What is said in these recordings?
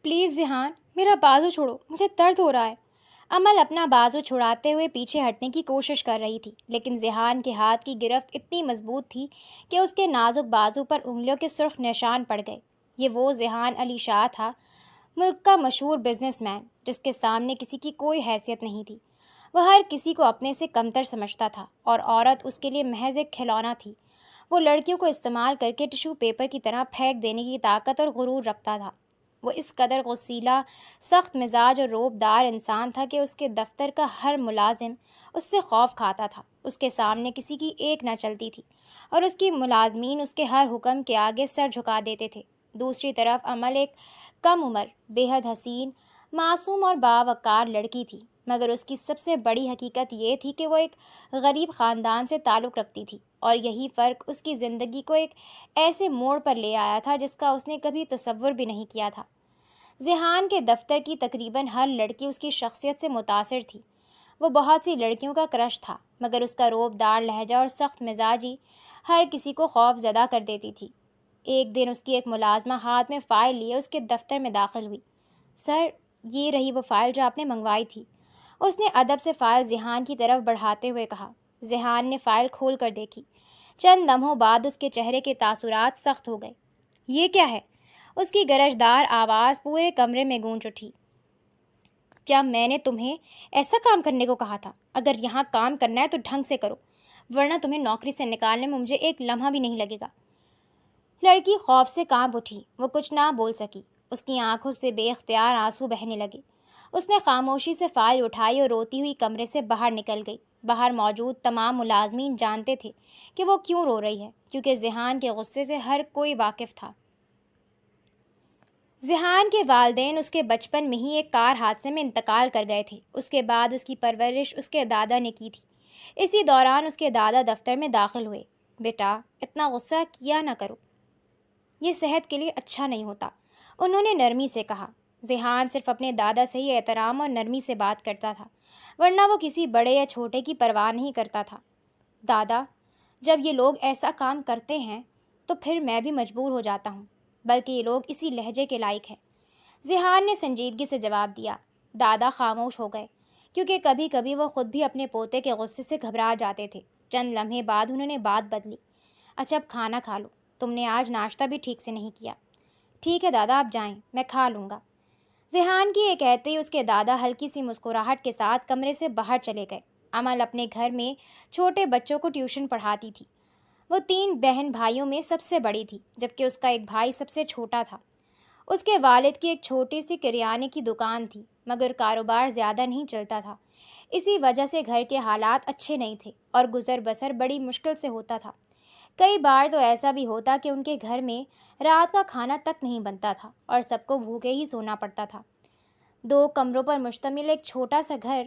Please ذہان، میرا بازو چھوڑو، مجھے درد ہو رہا ہے۔ امل اپنا بازو چھڑاتے ہوئے پیچھے ہٹنے کی کوشش کر رہی تھی، لیکن ذہان کے ہاتھ کی گرفت اتنی مضبوط تھی کہ اس کے نازک بازو پر انگلیوں کے سرخ نشان پڑ گئے۔ یہ وہ ذہان علی شاہ تھا، ملک کا مشہور بزنس مین، جس کے سامنے کسی کی کوئی حیثیت نہیں تھی۔ وہ ہر کسی کو اپنے سے کمتر سمجھتا تھا اور عورت اس کے لیے محض ایک کھلونا تھی۔ وہ لڑکیوں کو استعمال کر کے ٹشو پیپر کی طرح پھینک دینے کی طاقت اور غرور رکھتا تھا۔ وہ اس قدر غصیلا، سخت مزاج اور روب دار انسان تھا کہ اس کے دفتر کا ہر ملازم اس سے خوف کھاتا تھا۔ اس کے سامنے کسی کی ایک نہ چلتی تھی اور اس کی ملازمین اس کے ہر حکم کے آگے سر جھکا دیتے تھے۔ دوسری طرف امل ایک کم عمر، بے حد حسین، معصوم اور باوقار لڑکی تھی، مگر اس کی سب سے بڑی حقیقت یہ تھی کہ وہ ایک غریب خاندان سے تعلق رکھتی تھی، اور یہی فرق اس کی زندگی کو ایک ایسے موڑ پر لے آیا تھا جس کا اس نے کبھی تصور بھی نہیں کیا تھا۔ ذہان کے دفتر کی تقریباً ہر لڑکی اس کی شخصیت سے متاثر تھی۔ وہ بہت سی لڑکیوں کا کرش تھا، مگر اس کا روب دار لہجہ اور سخت مزاجی ہر کسی کو خوف زدہ کر دیتی تھی۔ ایک دن اس کی ایک ملازمہ ہاتھ میں فائل لیے اس کے دفتر میں داخل ہوئی۔ سر، یہ رہی وہ فائل جو آپ نے منگوائی تھی، اس نے ادب سے فائل ذہان کی طرف بڑھاتے ہوئے کہا۔ ذہان نے فائل کھول کر دیکھی۔ چند لمحوں بعد اس کے چہرے کے تاثرات سخت ہو گئے۔ یہ کیا ہے؟ اس کی گرجدار آواز پورے کمرے میں گونج اٹھی۔ کیا میں نے تمہیں ایسا کام کرنے کو کہا تھا؟ اگر یہاں کام کرنا ہے تو ڈھنگ سے کرو، ورنہ تمہیں نوکری سے نکالنے میں مجھے ایک لمحہ بھی نہیں لگے گا۔ لڑکی خوف سے کانپ اٹھی۔ وہ کچھ نہ بول سکی۔ اس کی آنکھوں سے بے اختیار آنسو بہنے لگے۔ اس نے خاموشی سے فائل اٹھائی اور روتی ہوئی کمرے سے باہر نکل گئی۔ باہر موجود تمام ملازمین جانتے تھے کہ وہ کیوں رو رہی ہے، کیونکہ ذہان کے غصے سے ہر کوئی واقف تھا۔ ذہان کے والدین اس کے بچپن میں ہی ایک کار حادثے میں انتقال کر گئے تھے۔ اس کے بعد اس کی پرورش اس کے دادا نے کی تھی۔ اسی دوران اس کے دادا دفتر میں داخل ہوئے۔ بیٹا، اتنا غصہ کیا نہ کرو، یہ صحت کے لیے اچھا نہیں ہوتا، انہوں نے نرمی سے کہا۔ ذہان صرف اپنے دادا سے ہی احترام اور نرمی سے بات کرتا تھا، ورنہ وہ کسی بڑے یا چھوٹے کی پرواہ نہیں کرتا تھا۔ دادا، جب یہ لوگ ایسا کام کرتے ہیں تو پھر میں بھی مجبور ہو جاتا ہوں، بلکہ یہ لوگ اسی لہجے کے لائق ہیں، ذہان نے سنجیدگی سے جواب دیا۔ دادا خاموش ہو گئے، کیونکہ کبھی کبھی وہ خود بھی اپنے پوتے کے غصے سے گھبرا جاتے تھے۔ چند لمحے بعد انہوں نے بات بدلی۔ اچھا، اب کھانا کھا لو، تم نے آج ناشتہ بھی ٹھیک سے نہیں کیا۔ ٹھیک ہے دادا، آپ جائیں، میں کھا لوں گا۔ ذہان کی یہ کہتے ہی اس کے دادا ہلکی سی مسکراہٹ کے ساتھ کمرے سے باہر چلے گئے۔ امل اپنے گھر میں چھوٹے بچوں کو ٹیوشن پڑھاتی تھی۔ وہ 3 بہن بھائیوں میں سب سے بڑی تھی، جبکہ اس کا ایک بھائی سب سے چھوٹا تھا۔ اس کے والد کی ایک چھوٹی سی کریانے کی دکان تھی، مگر کاروبار زیادہ نہیں چلتا تھا۔ اسی وجہ سے گھر کے حالات اچھے نہیں تھے اور گزر بسر بڑی مشکل سے ہوتا تھا۔ کئی بار تو ایسا بھی ہوتا کہ ان کے گھر میں رات کا کھانا تک نہیں بنتا تھا اور سب کو بھوکے ہی سونا پڑتا تھا۔ 2 کمروں پر مشتمل ایک چھوٹا سا گھر،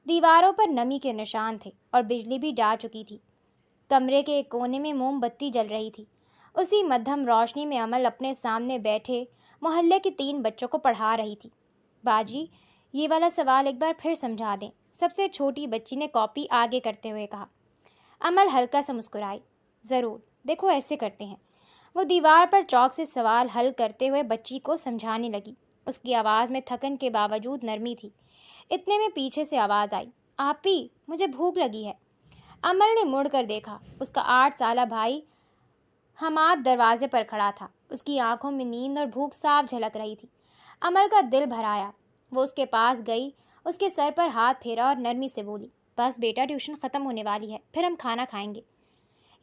دیواروں پر نمی کے نشان تھے اور بجلی بھی جا چکی تھی۔ کمرے کے ایک کونے میں موم بتی جل رہی تھی۔ اسی مدھم روشنی میں امل اپنے سامنے بیٹھے محلے کے 3 بچوں کو پڑھا رہی تھی۔ باجی، یہ والا سوال ایک بار پھر سمجھا دیں، سب سے چھوٹی بچی نے کاپی آگے کرتے ہوئے کہا۔ امل ہلکا سا مسکرائی۔ ضرور، دیکھو ایسے کرتے ہیں۔ وہ دیوار پر چاک سے سوال حل کرتے ہوئے بچی کو سمجھانے لگی۔ اس کی آواز میں تھکن کے باوجود نرمی تھی۔ اتنے میں پیچھے سے آواز آئی، آپی، مجھے بھوک لگی ہے۔ امل نے مڑ کر دیکھا۔ اس کا 8 سالہ بھائی حماد دروازے پر کھڑا تھا۔ اس کی آنکھوں میں نیند اور بھوک صاف جھلک رہی تھی۔ امل کا دل بھر آیا۔ وہ اس کے پاس گئی، اس کے سر پر ہاتھ پھیرا اور نرمی سے بولی، بس بیٹا، ٹیوشن ختم ہونے والی ہے، پھر ہم کھانا کھائیں گے۔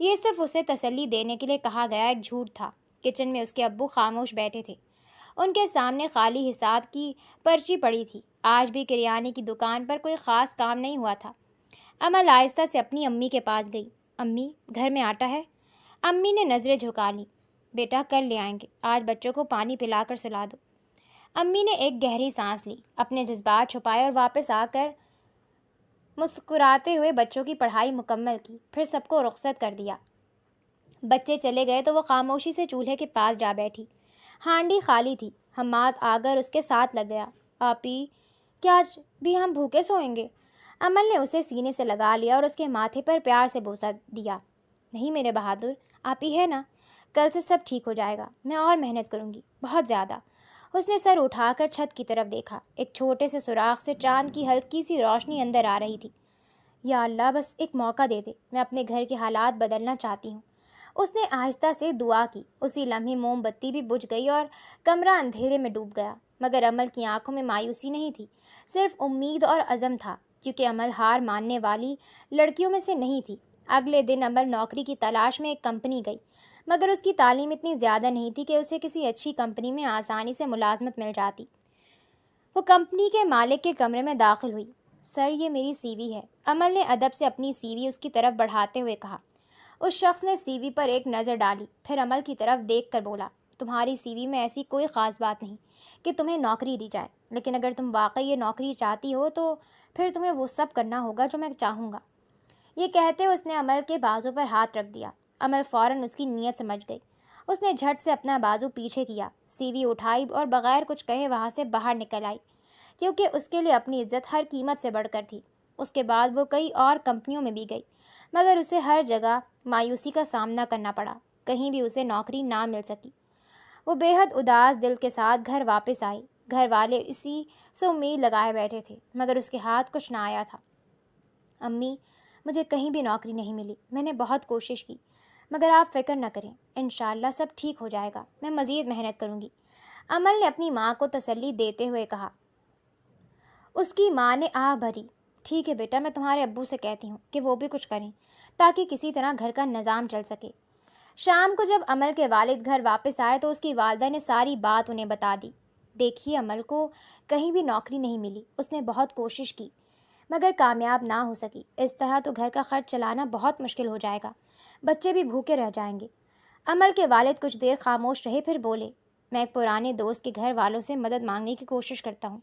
یہ صرف اسے تسلی دینے کے لیے کہا گیا ایک جھوٹ تھا۔ کچن میں اس کے ابو خاموش بیٹھے تھے۔ ان کے سامنے خالی حساب کی پرچی پڑی تھی۔ آج بھی کریانے کی دکان پر کوئی خاص کام نہیں ہوا تھا۔ امل آہستہ سے اپنی امی کے پاس گئی۔ امی، گھر میں آٹا ہے؟ امی نے نظریں جھکا لیں۔ بیٹا، کل لے آئیں گے، آج بچوں کو پانی پلا کر سلا دو۔ امی نے ایک گہری سانس لی، اپنے جذبات چھپائے اور واپس آ کر مسکراتے ہوئے بچوں کی پڑھائی مکمل کی، پھر سب کو رخصت کر دیا۔ بچے چلے گئے تو وہ خاموشی سے چولہے کے پاس جا بیٹھی۔ ہانڈی خالی تھی۔ حماد آ کر اس کے ساتھ لگ گیا۔ آپی، کیا آج بھی ہم بھوکے سوئیں گے؟ امل نے اسے سینے سے لگا لیا اور اس کے ماتھے پر پیار سے بوسہ دیا۔ نہیں میرے بہادر، آپی ہے نا، کل سے سب ٹھیک ہو جائے گا، میں اور محنت کروں گی، بہت زیادہ۔ اس نے سر اٹھا کر چھت کی طرف دیکھا۔ ایک چھوٹے سے سوراخ سے چاند کی ہلکی سی روشنی اندر آ رہی تھی۔ یا اللہ، بس ایک موقع دے دے، میں اپنے گھر کے حالات بدلنا چاہتی ہوں۔ اس نے آہستہ سے دعا کی۔ اسی لمحے موم بتی بھی بجھ گئی اور کمرہ اندھیرے میں ڈوب گیا، مگر عمل کی آنکھوں میں مایوسی نہیں تھی، صرف امید اور عزم تھا، کیونکہ عمل ہار ماننے والی لڑکیوں میں سے نہیں تھی۔ اگلے دن عمل نوکری کی تلاش میں ایک کمپنی گئی، مگر اس کی تعلیم اتنی زیادہ نہیں تھی کہ اسے کسی اچھی کمپنی میں آسانی سے ملازمت مل جاتی۔ وہ کمپنی کے مالک کے کمرے میں داخل ہوئی۔ سر، یہ میری سی وی ہے، عمل نے ادب سے اپنی سی وی اس کی طرف بڑھاتے ہوئے کہا۔ اس شخص نے سی وی پر ایک نظر ڈالی، پھر عمل کی طرف دیکھ کر بولا، تمہاری سی وی میں ایسی کوئی خاص بات نہیں کہ تمہیں نوکری دی جائے، لیکن اگر تم واقعی یہ نوکری چاہتی ہو تو پھر تمہیں وہ سب کرنا ہوگا جو میں چاہوں گا۔ یہ کہتے ہوئے اس نے عمل کے بازو پر ہاتھ رکھ دیا۔ عمل فوراً اس کی نیت سمجھ گئی۔ اس نے جھٹ سے اپنا بازو پیچھے کیا، سی وی اٹھائی اور بغیر کچھ کہے وہاں سے باہر نکل آئی، کیونکہ اس کے لیے اپنی عزت ہر قیمت سے بڑھ کر تھی۔ اس کے بعد وہ کئی اور کمپنیوں میں بھی گئی، مگر اسے ہر جگہ مایوسی کا سامنا کرنا پڑا، کہیں بھی اسے نوکری نہ مل سکی۔ وہ بے حد اداس دل کے ساتھ گھر واپس آئی۔ گھر والے اسی سے امید لگائے بیٹھے تھے، مگر اس کے ہاتھ کچھ نہ آیا تھا۔ امی، مجھے کہیں بھی نوکری نہیں ملی، میں نے بہت کوشش کی، مگر آپ فکر نہ کریں، انشاءاللہ سب ٹھیک ہو جائے گا، میں مزید محنت کروں گی، عمل نے اپنی ماں کو تسلی دیتے ہوئے کہا۔ اس کی ماں نے آہ بھری۔ ٹھیک ہے بیٹا، میں تمہارے ابو سے کہتی ہوں کہ وہ بھی کچھ کریں تاکہ کسی طرح گھر کا نظام چل سکے۔ شام کو جب عمل کے والد گھر واپس آئے تو اس کی والدہ نے ساری بات انہیں بتا دی۔ دیکھیے، عمل کو کہیں بھی نوکری نہیں ملی، اس نے بہت کوشش کی مگر کامیاب نہ ہو سکی، اس طرح تو گھر کا خرچ چلانا بہت مشکل ہو جائے گا، بچے بھی بھوکے رہ جائیں گے۔ عمل کے والد کچھ دیر خاموش رہے، پھر بولے، میں ایک پرانے دوست کے گھر والوں سے مدد مانگنے کی کوشش کرتا ہوں۔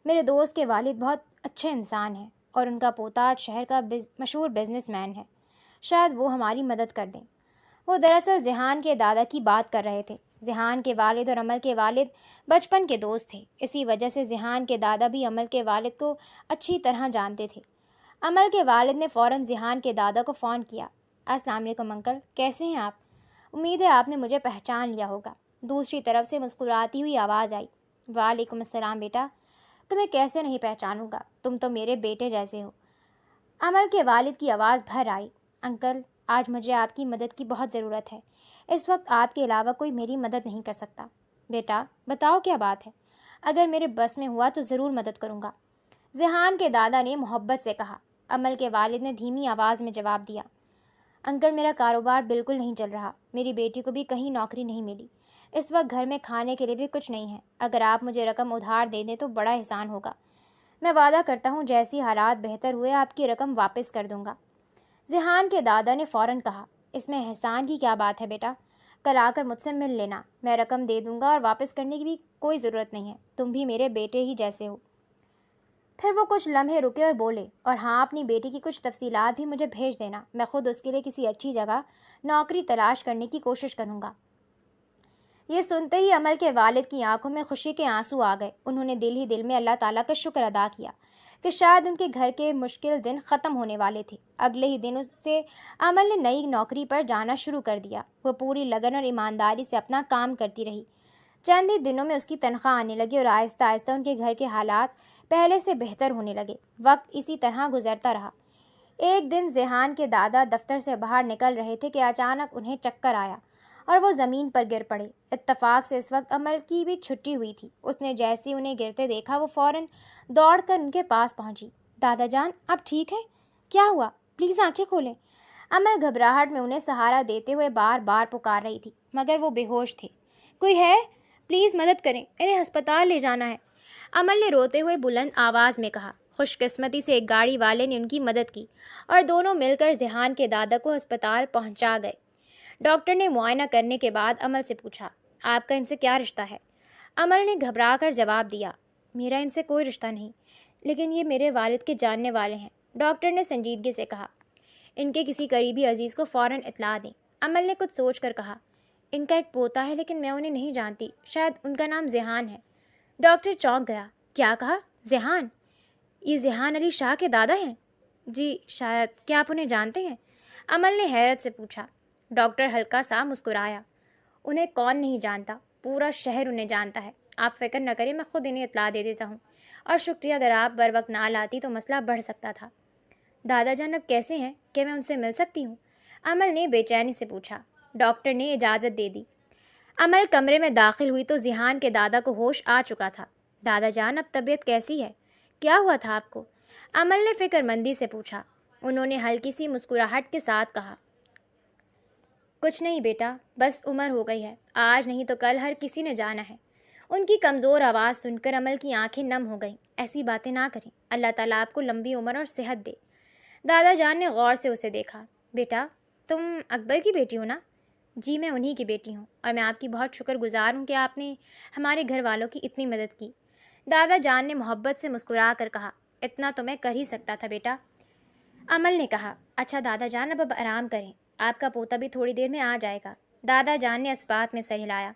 میرے دوست کے والد بہت اچھے انسان ہیں اور ان کا پوتا آج شہر کا مشہور بزنس مین ہے، شاید وہ ہماری مدد کر دیں۔ وہ دراصل ذیحان کے دادا کی بات کر رہے تھے۔ ذیحان کے والد اور عمل کے والد بچپن کے دوست تھے، اسی وجہ سے ذیحان کے دادا بھی عمل کے والد کو اچھی طرح جانتے تھے۔ عمل کے والد نے فوراً ذیحان کے دادا کو فون کیا۔ السلام علیکم انکل، کیسے ہیں آپ؟ امید ہے آپ نے مجھے پہچان لیا ہوگا۔ دوسری طرف سے مسکراتی ہوئی آواز آئی۔ وعلیکم السلام بیٹا، تمہیں کیسے نہیں پہچانوں گا، تم تو میرے بیٹے جیسے ہو۔ عمل کے والد کی آواز بھر آئی۔ انکل، آج مجھے آپ کی مدد کی بہت ضرورت ہے، اس وقت آپ کے علاوہ کوئی میری مدد نہیں کر سکتا۔ بیٹا بتاؤ کیا بات ہے، اگر میرے بس میں ہوا تو ضرور مدد کروں گا، ذیحان کے دادا نے محبت سے کہا۔ عمل کے والد نے دھیمی آواز میں جواب دیا، انکل میرا کاروبار بالکل نہیں چل رہا، میری بیٹی کو بھی کہیں نوکری نہیں ملی، اس وقت گھر میں کھانے کے لیے بھی کچھ نہیں ہے، اگر آپ مجھے رقم ادھار دے دیں تو بڑا احسان ہوگا، میں وعدہ کرتا ہوں جیسی حالات بہتر ہوئے آپ کی رقم واپس کر دوں گا۔ ذیحان کے دادا نے فوراً کہا، اس میں احسان کی کیا بات ہے بیٹا، کل آ کر مجھ سے مل لینا، میں رقم دے دوں گا اور واپس کرنے کی بھی کوئی ضرورت نہیں ہے، تم بھی میرے بیٹے ہی جیسے ہو۔ پھر وہ کچھ لمحے رکے اور بولے، اور ہاں، اپنی بیٹی کی کچھ تفصیلات بھی مجھے بھیج دینا، میں خود اس کے لیے کسی اچھی جگہ نوکری تلاش کرنے کی کوشش کروں گا۔ یہ سنتے ہی عمل کے والد کی آنکھوں میں خوشی کے آنسو آ گئے۔ انہوں نے دل ہی دل میں اللہ تعالیٰ کا شکر ادا کیا کہ شاید ان کے گھر کے مشکل دن ختم ہونے والے تھے۔ اگلے ہی دن اس سے عمل نے نئی نوکری پر جانا شروع کر دیا۔ وہ پوری لگن اور ایمانداری سے اپنا کام کرتی رہی۔ چند ہی دنوں میں اس کی تنخواہ آنے لگی اور آہستہ آہستہ ان کے گھر کے حالات پہلے سے بہتر ہونے لگے۔ وقت اسی طرح گزرتا رہا۔ ایک دن ذیحان کے دادا دفتر سے باہر نکل رہے تھے کہ اچانک انہیں چکر آیا اور وہ زمین پر گر پڑے۔ اتفاق سے اس وقت عمل کی بھی چھٹی ہوئی تھی۔ اس نے جیسے انہیں گرتے دیکھا وہ فوراً دوڑ کر ان کے پاس پہنچی۔ دادا جان، آپ ٹھیک ہیں؟ کیا ہوا؟ پلیز آنکھیں کھولیں۔ عمل گھبراہٹ میں انہیں سہارا دیتے ہوئے بار بار پکار رہی تھی، مگر وہ بے ہوش تھے۔ کوئی ہے؟ پلیز مدد کریں، انہیں ہسپتال لے جانا ہے، عمل نے روتے ہوئے بلند آواز میں کہا۔ خوش قسمتی سے ایک گاڑی والے نے ان کی مدد کی اور دونوں مل کر ذیحان کے دادا کو ہسپتال پہنچا گئے۔ ڈاکٹر نے معائنہ کرنے کے بعد عمل سے پوچھا، آپ کا ان سے کیا رشتہ ہے؟ عمل نے گھبرا کر جواب دیا، میرا ان سے کوئی رشتہ نہیں، لیکن یہ میرے والد کے جاننے والے ہیں۔ ڈاکٹر نے سنجیدگی سے کہا، ان کے کسی قریبی عزیز کو فوراً اطلاع دیں۔ عمل نے کچھ سوچ کر کہا، ان کا ایک پوتا ہے لیکن میں انہیں نہیں جانتی، شاید ان کا نام ذیحان ہے۔ ڈاکٹر چونک گیا، کیا کہا؟ ذیحان؟ یہ ذیحان علی شاہ کے دادا ہیں؟ جی شاید، کیا آپ انہیں جانتے ہیں؟ عمل نے حیرت سے پوچھا۔ ڈاکٹر ہلکا سا مسکرایا، انہیں کون نہیں جانتا، پورا شہر انہیں جانتا ہے۔ آپ فکر نہ کریں، میں خود انہیں اطلاع دے دیتا ہوں، اور شکریہ، اگر آپ بر وقت نہ لاتی تو مسئلہ بڑھ سکتا تھا۔ دادا جان اب کیسے ہیں؟ کہ میں ان سے مل سکتی ہوں؟ امل نے بے چینی سے پوچھا۔ ڈاکٹر نے اجازت دے دی۔ امل کمرے میں داخل ہوئی تو ذیحان کے دادا کو ہوش آ چکا تھا۔ دادا جان، اب طبیعت کیسی ہے؟ کیا ہوا تھا آپ کو؟ امل نے فکر مندی سے پوچھا۔ انہوں نے ہلکی سی مسکراہٹ کے ساتھ کہا، کچھ نہیں بیٹا، بس عمر ہو گئی ہے، آج نہیں تو کل ہر کسی نے جانا ہے۔ ان کی کمزور آواز سن کر امل کی آنکھیں نم ہو گئیں۔ ایسی باتیں نہ کریں، اللہ تعالیٰ آپ کو لمبی عمر اور صحت دے۔ دادا جان نے غور سے اسے دیکھا۔ بیٹا، تم اکبر کی بیٹی ہو نا؟ جی، میں انہی کی بیٹی ہوں، اور میں آپ کی بہت شکر گزار ہوں کہ آپ نے ہمارے گھر والوں کی اتنی مدد کی۔ دادا جان نے محبت سے مسکرا کر کہا، اتنا تو میں کر ہی سکتا تھا بیٹا۔ امل نے کہا، اچھا دادا جان، اب آرام کریں، آپ کا پوتا بھی تھوڑی دیر میں آ جائے گا۔ دادا جان نے اسبات میں سر ہلایا۔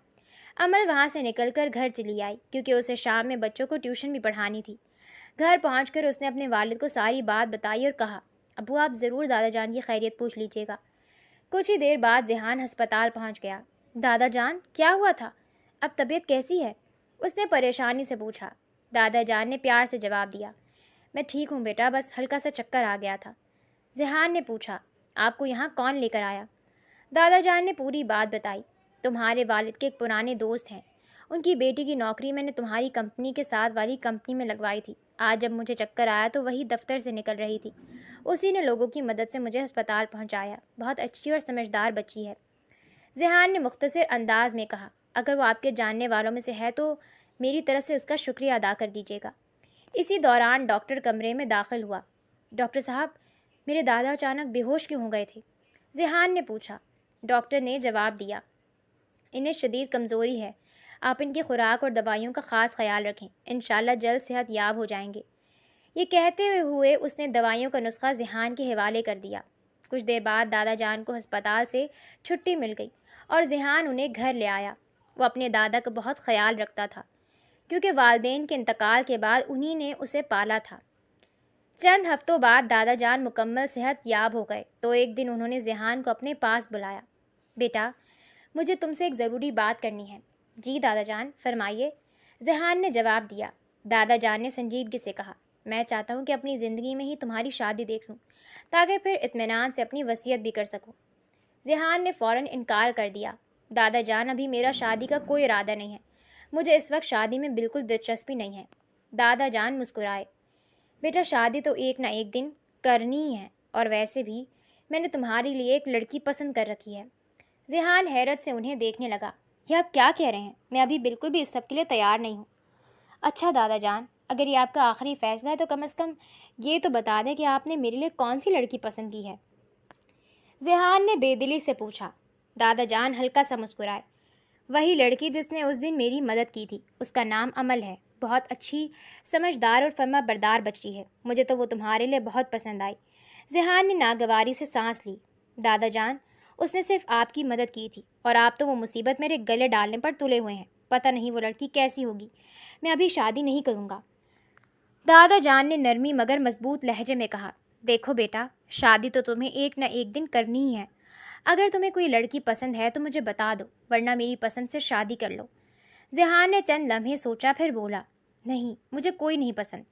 امل وہاں سے نکل کر گھر چلی آئی، کیونکہ اسے شام میں بچوں کو ٹیوشن بھی پڑھانی تھی۔ گھر پہنچ کر اس نے اپنے والد کو ساری بات بتائی اور کہا، ابو آپ ضرور دادا جان کی خیریت پوچھ لیجیے گا۔ کچھ ہی دیر بعد ذیحان ہسپتال پہنچ گیا۔ دادا جان، کیا ہوا تھا؟ اب طبیعت کیسی ہے؟ اس نے پریشانی سے پوچھا۔ دادا جان نے پیار سے جواب دیا، میں ٹھیک ہوں بیٹا، بس ہلکا سا چکر آ گیا تھا۔ ذیحان نے پوچھا، آپ کو یہاں کون لے کر آیا؟ دادا جان نے پوری بات بتائی۔ تمہارے والد کے ایک پرانے دوست ہیں، ان کی بیٹی کی نوکری میں نے تمہاری کمپنی کے ساتھ والی کمپنی میں لگوائی تھی۔ آج جب مجھے چکر آیا تو وہی دفتر سے نکل رہی تھی، اسی نے لوگوں کی مدد سے مجھے ہسپتال پہنچایا۔ بہت اچھی اور سمجھدار بچی ہے، ذیحان نے مختصر انداز میں کہا۔ اگر وہ آپ کے جاننے والوں میں سے ہے تو میری طرف سے اس کا شکریہ ادا کر دیجیے گا۔ اسی دوران ڈاکٹر کمرے میں داخل ہوا۔ ڈاکٹر صاحب، میرے دادا اچانک بے ہوش کیوں ہو گئے تھے؟ ذیحان نے پوچھا۔ ڈاکٹر نے جواب دیا، انہیں شدید کمزوری ہے، آپ ان کی خوراک اور دوائیوں کا خاص خیال رکھیں، انشاءاللہ جلد صحت یاب ہو جائیں گے۔ یہ کہتے ہوئے اس نے دوائیوں کا نسخہ ذیحان کے حوالے کر دیا۔ کچھ دیر بعد دادا جان کو ہسپتال سے چھٹی مل گئی اور ذیحان انہیں گھر لے آیا۔ وہ اپنے دادا کا بہت خیال رکھتا تھا، کیونکہ والدین کے انتقال کے بعد انہی نے اسے پالا تھا۔ چند ہفتوں بعد دادا جان مکمل صحت یاب ہو گئے تو ایک دن انہوں نے ذیحان کو اپنے پاس بلایا۔ بیٹا، مجھے تم سے ایک ضروری بات کرنی ہے۔ جی دادا جان، فرمائیے، ذیحان نے جواب دیا۔ دادا جان نے سنجیدگی سے کہا، میں چاہتا ہوں کہ اپنی زندگی میں ہی تمہاری شادی دیکھ لوں، تاکہ پھر اطمینان سے اپنی وصیت بھی کر سکوں۔ ذیحان نے فوراً انکار کر دیا۔ دادا جان، ابھی میرا شادی کا کوئی ارادہ نہیں ہے، مجھے اس وقت شادی میں بالکل دلچسپی نہیں ہے۔ دادا جان مسکرائے۔ بیٹا، شادی تو ایک نہ ایک دن کرنی ہی ہے، اور ویسے بھی میں نے تمہارے لیے ایک لڑکی پسند کر رکھی ہے۔ ذیحان حیرت سے انہیں دیکھنے لگا۔ یہ آپ کیا کہہ رہے ہیں؟ میں ابھی بالکل بھی اس سب کے لیے تیار نہیں ہوں۔ اچھا دادا جان، اگر یہ آپ کا آخری فیصلہ ہے تو کم از کم یہ تو بتا دیں کہ آپ نے میرے لیے کون سی لڑکی پسند کی ہے؟ ذیحان نے بے دلی سے پوچھا۔ دادا جان ہلکا سا مسکرائے۔ وہی لڑکی جس نے اس دن میری مدد کی تھی، اس کا نام امل ہے، بہت اچھی، سمجھدار اور فرما بردار بچی ہے، مجھے تو وہ تمہارے لیے بہت پسند آئی۔ ذیحان نے ناگواری سے سانس لی۔ دادا جان، اس نے صرف آپ کی مدد کی تھی، اور آپ تو وہ مصیبت میرے گلے ڈالنے پر تلے ہوئے ہیں، پتہ نہیں وہ لڑکی کیسی ہوگی، میں ابھی شادی نہیں کروں گا۔ دادا جان نے نرمی مگر مضبوط لہجے میں کہا، دیکھو بیٹا، شادی تو تمہیں ایک نہ ایک دن کرنی ہی ہے، اگر تمہیں کوئی لڑکی پسند ہے تو مجھے بتا دو، ورنہ میری پسند سے شادی کر لو۔ ذیحان نے چند لمحے سوچا، پھر بولا، نہیں، مجھے کوئی نہیں پسند۔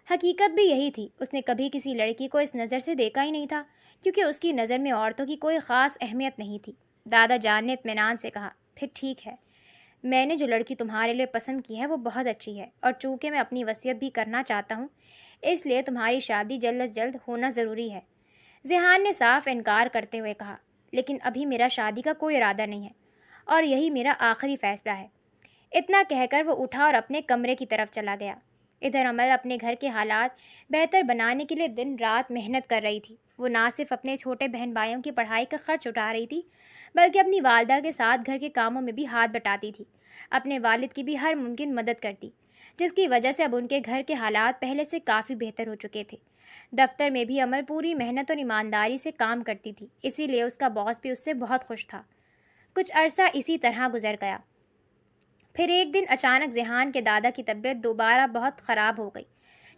حقیقت بھی یہی تھی، اس نے کبھی کسی لڑکی کو اس نظر سے دیکھا ہی نہیں تھا، کیونکہ اس کی نظر میں عورتوں کی کوئی خاص اہمیت نہیں تھی۔ دادا جان نے اطمینان سے کہا، پھر ٹھیک ہے، میں نے جو لڑکی تمہارے لیے پسند کی ہے وہ بہت اچھی ہے، اور چونکہ میں اپنی وصیت بھی کرنا چاہتا ہوں، اس لیے تمہاری شادی جلد از جلد ہونا ضروری ہے۔ ذیحان نے صاف انکار کرتے ہوئے کہا، لیکن ابھی میرا شادی کا کوئی ارادہ نہیں ہے، اور یہی میرا آخری فیصلہ ہے۔ اتنا کہہ کر وہ اٹھا اور اپنے کمرے کی طرف چلا گیا۔ ادھر امل اپنے گھر کے حالات بہتر بنانے کے لیے دن رات محنت کر رہی تھی۔ وہ نہ صرف اپنے چھوٹے بہن بھائیوں کی پڑھائی کا خرچ اٹھا رہی تھی، بلکہ اپنی والدہ کے ساتھ گھر کے کاموں میں بھی ہاتھ بٹاتی تھی، اپنے والد کی بھی ہر ممکن مدد کرتی، جس کی وجہ سے اب ان کے گھر کے حالات پہلے سے کافی بہتر ہو چکے تھے۔ دفتر میں بھی امل پوری محنت اور ایمانداری سے کام کرتی تھی، اسی لیے اس کا باس بھی اس سے بہت خوش تھا۔ کچھ عرصہ اسی طرح گزر گیا۔ پھر ایک دن اچانک ذیحان کے دادا کی طبیعت دوبارہ بہت خراب ہو گئی،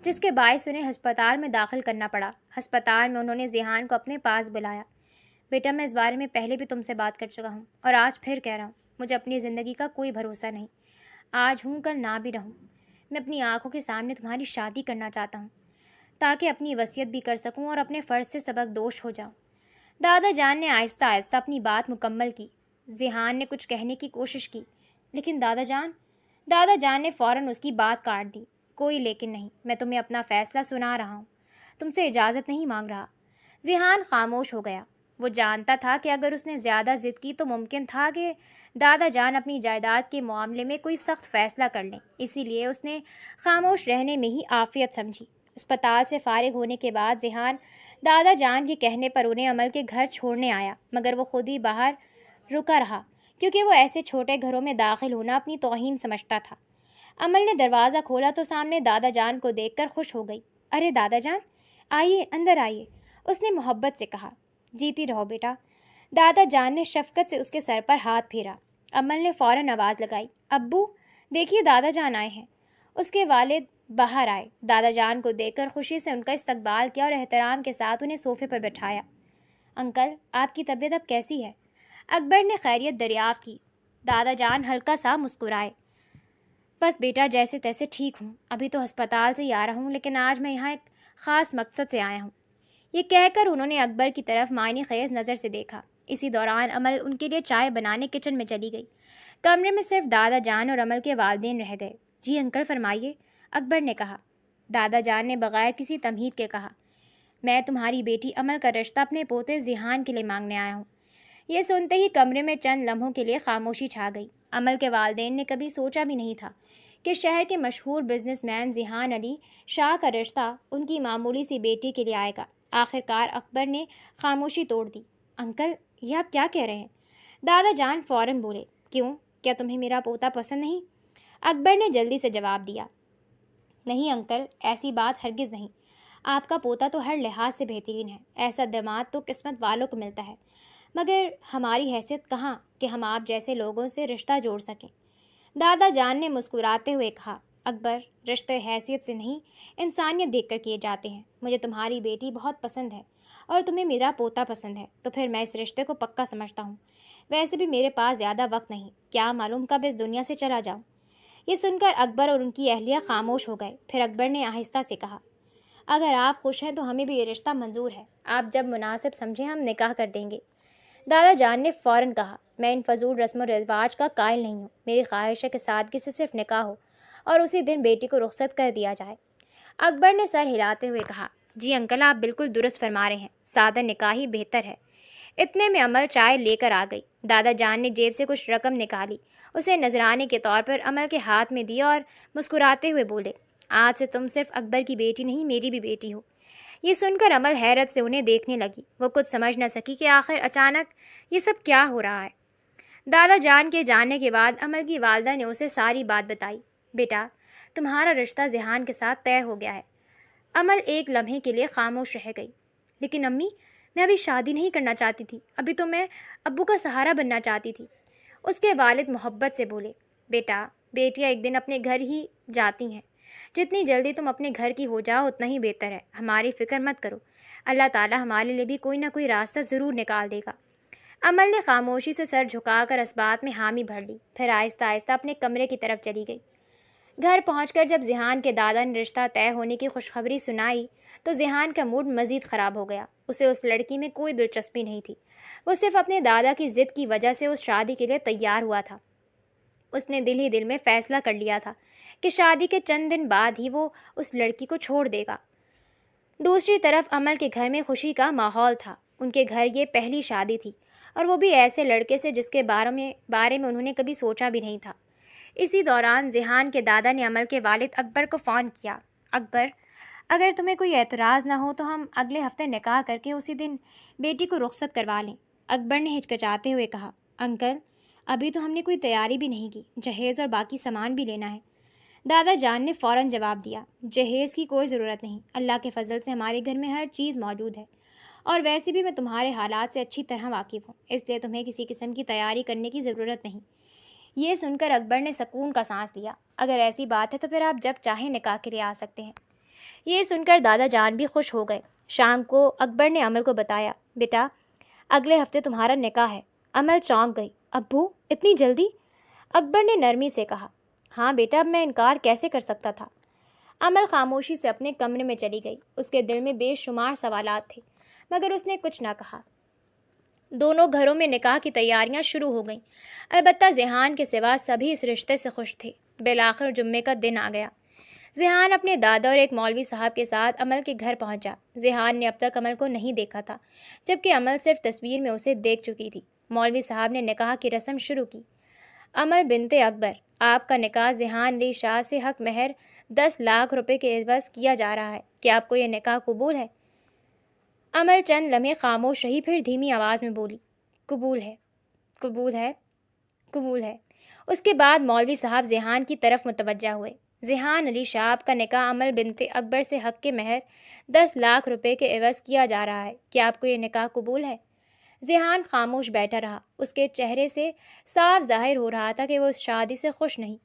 جس کے باعث انہیں ہسپتال میں داخل کرنا پڑا۔ ہسپتال میں انہوں نے ذیحان کو اپنے پاس بلایا۔ بیٹا، میں اس بارے میں پہلے بھی تم سے بات کر چکا ہوں، اور آج پھر کہہ رہا ہوں، مجھے اپنی زندگی کا کوئی بھروسہ نہیں، آج ہوں کل نہ بھی رہوں۔ میں اپنی آنکھوں کے سامنے تمہاری شادی کرنا چاہتا ہوں تاکہ اپنی وصیت بھی کر سکوں اور اپنے فرض سے سبق دوش ہو جاؤں۔ دادا جان نے آہستہ آہستہ اپنی بات مکمل کی۔ ذیحان نے کچھ کہنے کی کوشش کی، لیکن دادا جان نے فوراً اس کی بات کاٹ دی۔ کوئی لیکن نہیں، میں تمہیں اپنا فیصلہ سنا رہا ہوں، تم سے اجازت نہیں مانگ رہا۔ ذیحان خاموش ہو گیا۔ وہ جانتا تھا کہ اگر اس نے زیادہ ضد کی تو ممکن تھا کہ دادا جان اپنی جائیداد کے معاملے میں کوئی سخت فیصلہ کر لیں، اسی لیے اس نے خاموش رہنے میں ہی عافیت سمجھی۔ اسپتال سے فارغ ہونے کے بعد ذیحان دادا جان کے کہنے پر انہیں عمل کے گھر چھوڑنے آیا، مگر وہ خود ہی باہر رکا رہا کیونکہ وہ ایسے چھوٹے گھروں میں داخل ہونا اپنی توہین سمجھتا تھا۔ عمل نے دروازہ کھولا تو سامنے دادا جان کو دیکھ کر خوش ہو گئی۔ ارے دادا جان، آئیے اندر آئیے، اس نے محبت سے کہا۔ جیتی رہو بیٹا۔ دادا جان نے شفقت سے اس کے سر پر ہاتھ پھیرا۔ عمل نے فوراً آواز لگائی، ابو دیکھیے دادا جان آئے ہیں۔ اس کے والد باہر آئے، دادا جان کو دیکھ کر خوشی سے ان کا استقبال کیا اور احترام کے ساتھ انہیں صوفے پر بٹھایا۔ انکل، آپ کی طبیعت اب کیسی ہے؟ اکبر نے خیریت دریافت کی۔ دادا جان ہلکا سا مسکرائے۔ بس بیٹا جیسے تیسے ٹھیک ہوں، ابھی تو ہسپتال سے ہی آ رہا ہوں، لیکن آج میں یہاں ایک خاص مقصد سے آیا ہوں۔ یہ کہہ کر انہوں نے اکبر کی طرف معنی خیز نظر سے دیکھا۔ اسی دوران عمل ان کے لیے چائے بنانے کچن میں چلی گئی۔ کمرے میں صرف دادا جان اور عمل کے والدین رہ گئے۔ جی انکل فرمائیے، اکبر نے کہا۔ دادا جان نے بغیر کسی تمہید کے کہا، میں تمہاری بیٹی عمل کا رشتہ اپنے پوتے ذیحان کے لیے مانگنے آیا ہوں۔ یہ سنتے ہی کمرے میں چند لمحوں کے لیے خاموشی چھا گئی۔ عمل کے والدین نے کبھی سوچا بھی نہیں تھا کہ شہر کے مشہور بزنس مین ذیحان علی شاہ کا رشتہ ان کی معمولی سی بیٹی کے لیے آئے گا۔ آخرکار اکبر نے خاموشی توڑ دی۔ انکل، یہ آپ کیا کہہ رہے ہیں؟ دادا جان فوراً بولے، کیوں؟ کیا تمہیں میرا پوتا پسند نہیں؟ اکبر نے جلدی سے جواب دیا، نہیں انکل، ایسی بات ہرگز نہیں۔ آپ کا پوتا تو ہر لحاظ سے بہترین ہے، ایسا داماد تو قسمت والوں کو ملتا ہے، مگر ہماری حیثیت کہاں کہ ہم آپ جیسے لوگوں سے رشتہ جوڑ سکیں۔ دادا جان نے مسکراتے ہوئے کہا، اکبر، رشتے حیثیت سے نہیں، انسانیت دیکھ کر کیے جاتے ہیں۔ مجھے تمہاری بیٹی بہت پسند ہے اور تمہیں میرا پوتا پسند ہے، تو پھر میں اس رشتے کو پکا سمجھتا ہوں۔ ویسے بھی میرے پاس زیادہ وقت نہیں، کیا معلوم کب اس دنیا سے چلا جاؤں۔ یہ سن کر اکبر اور ان کی اہلیہ خاموش ہو گئے۔ پھر اکبر نے آہستہ سے کہا، اگر آپ خوش ہیں تو ہمیں بھی یہ رشتہ منظور ہے، آپ جب مناسب سمجھیں ہم نکاح کر دیں گے۔ دادا جان نے فوراً کہا، میں ان فضول رسم و رواج کا قائل نہیں ہوں، میری خواہش ہے کہ سادگی سے صرف نکاح ہو اور اسی دن بیٹی کو رخصت کر دیا جائے۔ اکبر نے سر ہلاتے ہوئے کہا، جی انکل، آپ بالکل درست فرما رہے ہیں، سادہ نکاح ہی بہتر ہے۔ اتنے میں عمل چائے لے کر آ گئی۔ دادا جان نے جیب سے کچھ رقم نکالی، اسے نذرانے کے طور پر عمل کے ہاتھ میں دی اور مسکراتے ہوئے بولے، آج سے تم صرف اکبر کی بیٹی نہیں، میری بھی بیٹی ہو۔ یہ سن کر عمل حیرت سے انہیں دیکھنے لگی۔ وہ کچھ سمجھ نہ سکی کہ آخر اچانک یہ سب کیا ہو رہا ہے۔ دادا جان کے جانے کے بعد عمل کی والدہ نے اسے ساری بات بتائی۔ بیٹا، تمہارا رشتہ ذیحان کے ساتھ طے ہو گیا ہے۔ عمل ایک لمحے کے لیے خاموش رہ گئی۔ لیکن امی، میں ابھی شادی نہیں کرنا چاہتی تھی، ابھی تو میں ابو کا سہارا بننا چاہتی تھی۔ اس کے والد محبت سے بولے، بیٹا، بیٹیاں ایک دن اپنے گھر ہی جاتی ہیں، جتنی جلدی تم اپنے گھر کی ہو جاؤ اتنا ہی بہتر ہے، ہماری فکر مت کرو، اللہ تعالیٰ ہمارے لیے بھی کوئی نہ کوئی راستہ ضرور نکال دے گا۔ عمل نے خاموشی سے سر جھکا کر اس بات میں حامی بھر لی، پھر آہستہ آہستہ اپنے کمرے کی طرف چلی گئی۔ گھر پہنچ کر جب ذیحان کے دادا نے رشتہ طے ہونے کی خوشخبری سنائی تو ذیحان کا موڈ مزید خراب ہو گیا۔ اسے اس لڑکی میں کوئی دلچسپی نہیں تھی، وہ صرف اپنے دادا کی ضد کی وجہ سے اس شادی کے لیے تیار ہوا تھا۔ اس نے دل ہی دل میں فیصلہ کر لیا تھا کہ شادی کے چند دن بعد ہی وہ اس لڑکی کو چھوڑ دے گا۔ دوسری طرف عمل کے گھر میں خوشی کا ماحول تھا۔ ان کے گھر یہ پہلی شادی تھی اور وہ بھی ایسے لڑکے سے جس کے بارے میں انہوں نے کبھی سوچا بھی نہیں تھا۔ اسی دوران ذیحان کے دادا نے عمل کے والد اکبر کو فون کیا، اکبر، اگر تمہیں کوئی اعتراض نہ ہو تو ہم اگلے ہفتے نکاح کر کے اسی دن بیٹی کو رخصت کروا لیں۔ اکبر نے ہچکچاتے ہوئے کہا، انکل، ابھی تو ہم نے کوئی تیاری بھی نہیں کی، جہیز اور باقی سامان بھی لینا ہے۔ دادا جان نے فوراً جواب دیا، جہیز کی کوئی ضرورت نہیں، اللہ کے فضل سے ہمارے گھر میں ہر چیز موجود ہے، اور ویسے بھی میں تمہارے حالات سے اچھی طرح واقف ہوں، اس لیے تمہیں کسی قسم کی تیاری کرنے کی ضرورت نہیں۔ یہ سن کر اکبر نے سکون کا سانس لیا، اگر ایسی بات ہے تو پھر آپ جب چاہیں نکاح کے لیے آ سکتے ہیں۔ یہ سن کر دادا جان بھی خوش ہو گئے۔ شام کو اکبر نے عمل کو بتایا، بیٹا، اگلے ہفتے تمہارا نکاح ہے۔ عمل چونک گئی، ابو اتنی جلدی؟ اکبر نے نرمی سے کہا۔ ہاں بیٹا، اب میں انکار کیسے کر سکتا تھا؟ امل خاموشی سے اپنے کمرے میں چلی گئی۔ اس کے دل میں بے شمار سوالات تھے، مگر اس نے کچھ نہ کہا۔ دونوں گھروں میں نکاح کی تیاریاں شروع ہو گئیں۔ البتہ ذیحان کے سوا سبھی اس رشتے سے خوش تھے۔ بالآخر جمعے کا دن آ گیا۔ ذیحان اپنے دادا اور ایک مولوی صاحب کے ساتھ امل کے گھر پہنچا۔ ذیحان نے اب تک امل کو نہیں دیکھا تھا، جبکہ امل صرف تصویر میں اسے دیکھ چکی تھی۔ مولوی صاحب نے نکاح کی رسم شروع کی۔ امل بنت اکبر، آپ کا نکاح ذیحان علی شاہ سے حق مہر 10 لاکھ روپے کے عوض کیا جا رہا ہے۔ کیا آپ کو یہ نکاح قبول ہے؟ امل چند لمحے خاموش رہی، پھر دھیمی آواز میں بولی، قبول ہے، قبول ہے، قبول ہے۔ اس کے بعد مولوی صاحب ذیحان کی طرف متوجہ ہوئے۔ ذیحان علی شاہ کا نکاح امل بنت اکبر سے حق کے مہر 10 لاکھ روپے کے عوض کیا جا رہا ہے۔ کیا آپ کو یہ نکاح قبول ہے؟ ذیحان خاموش بیٹھا رہا۔ اس کے چہرے سے صاف ظاہر ہو رہا تھا کہ وہ اس شادی سے خوش نہیں۔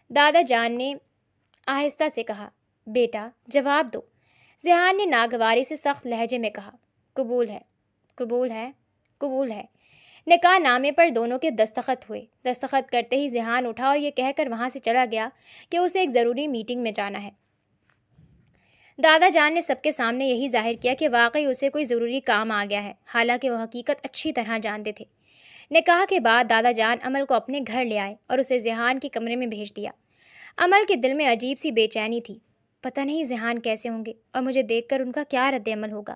دادا جان نے آہستہ سے کہا، بیٹا جواب دو۔ ذیحان نے ناگواری سے سخت لہجے میں کہا، قبول ہے، قبول ہے، قبول ہے۔ نکاح نامے پر دونوں کے دستخط ہوئے۔ دستخط کرتے ہی ذیحان اٹھا اور یہ کہہ کر وہاں سے چلا گیا کہ اسے ایک ضروری میٹنگ میں جانا ہے۔ دادا جان نے سب کے سامنے یہی ظاہر کیا کہ واقعی اسے کوئی ضروری کام آ گیا ہے، حالانکہ وہ حقیقت اچھی طرح جانتے تھے۔ نکاح کے بعد دادا جان امل کو اپنے گھر لے آئے اور اسے ذیحان کے کمرے میں بھیج دیا۔ امل کے دل میں عجیب سی بے چینی تھی۔ پتہ نہیں ذیحان کیسے ہوں گے اور مجھے دیکھ کر ان کا کیا رد عمل ہوگا۔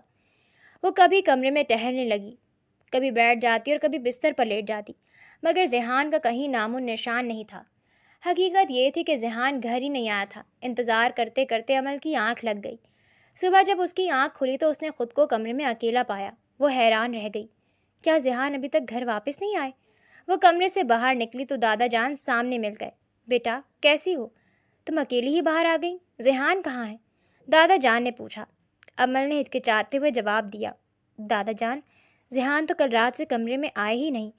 وہ کبھی کمرے میں ٹہلنے لگی، کبھی بیٹھ جاتی اور کبھی بستر پر لیٹ جاتی، مگر ذیحان کا کہیں نام و نشان نہیں تھا۔ حقیقت یہ تھی کہ ذیحان گھر ہی نہیں آیا تھا۔ انتظار کرتے کرتے امل کی آنکھ لگ گئی۔ صبح جب اس کی آنکھ کھلی تو اس نے خود کو کمرے میں اکیلا پایا۔ وہ حیران رہ گئی، کیا ذیحان ابھی تک گھر واپس نہیں آئے؟ وہ کمرے سے باہر نکلی تو دادا جان سامنے مل گئے۔ بیٹا کیسی ہو؟ تم اکیلی ہی باہر آ گئی؟ ذیحان کہاں ہے؟ دادا جان نے پوچھا۔ امل نے ہچکچاتے ہوئے جواب دیا، دادا جان ذیحان تو کل رات سے کمرے میں آئے ہی نہیں۔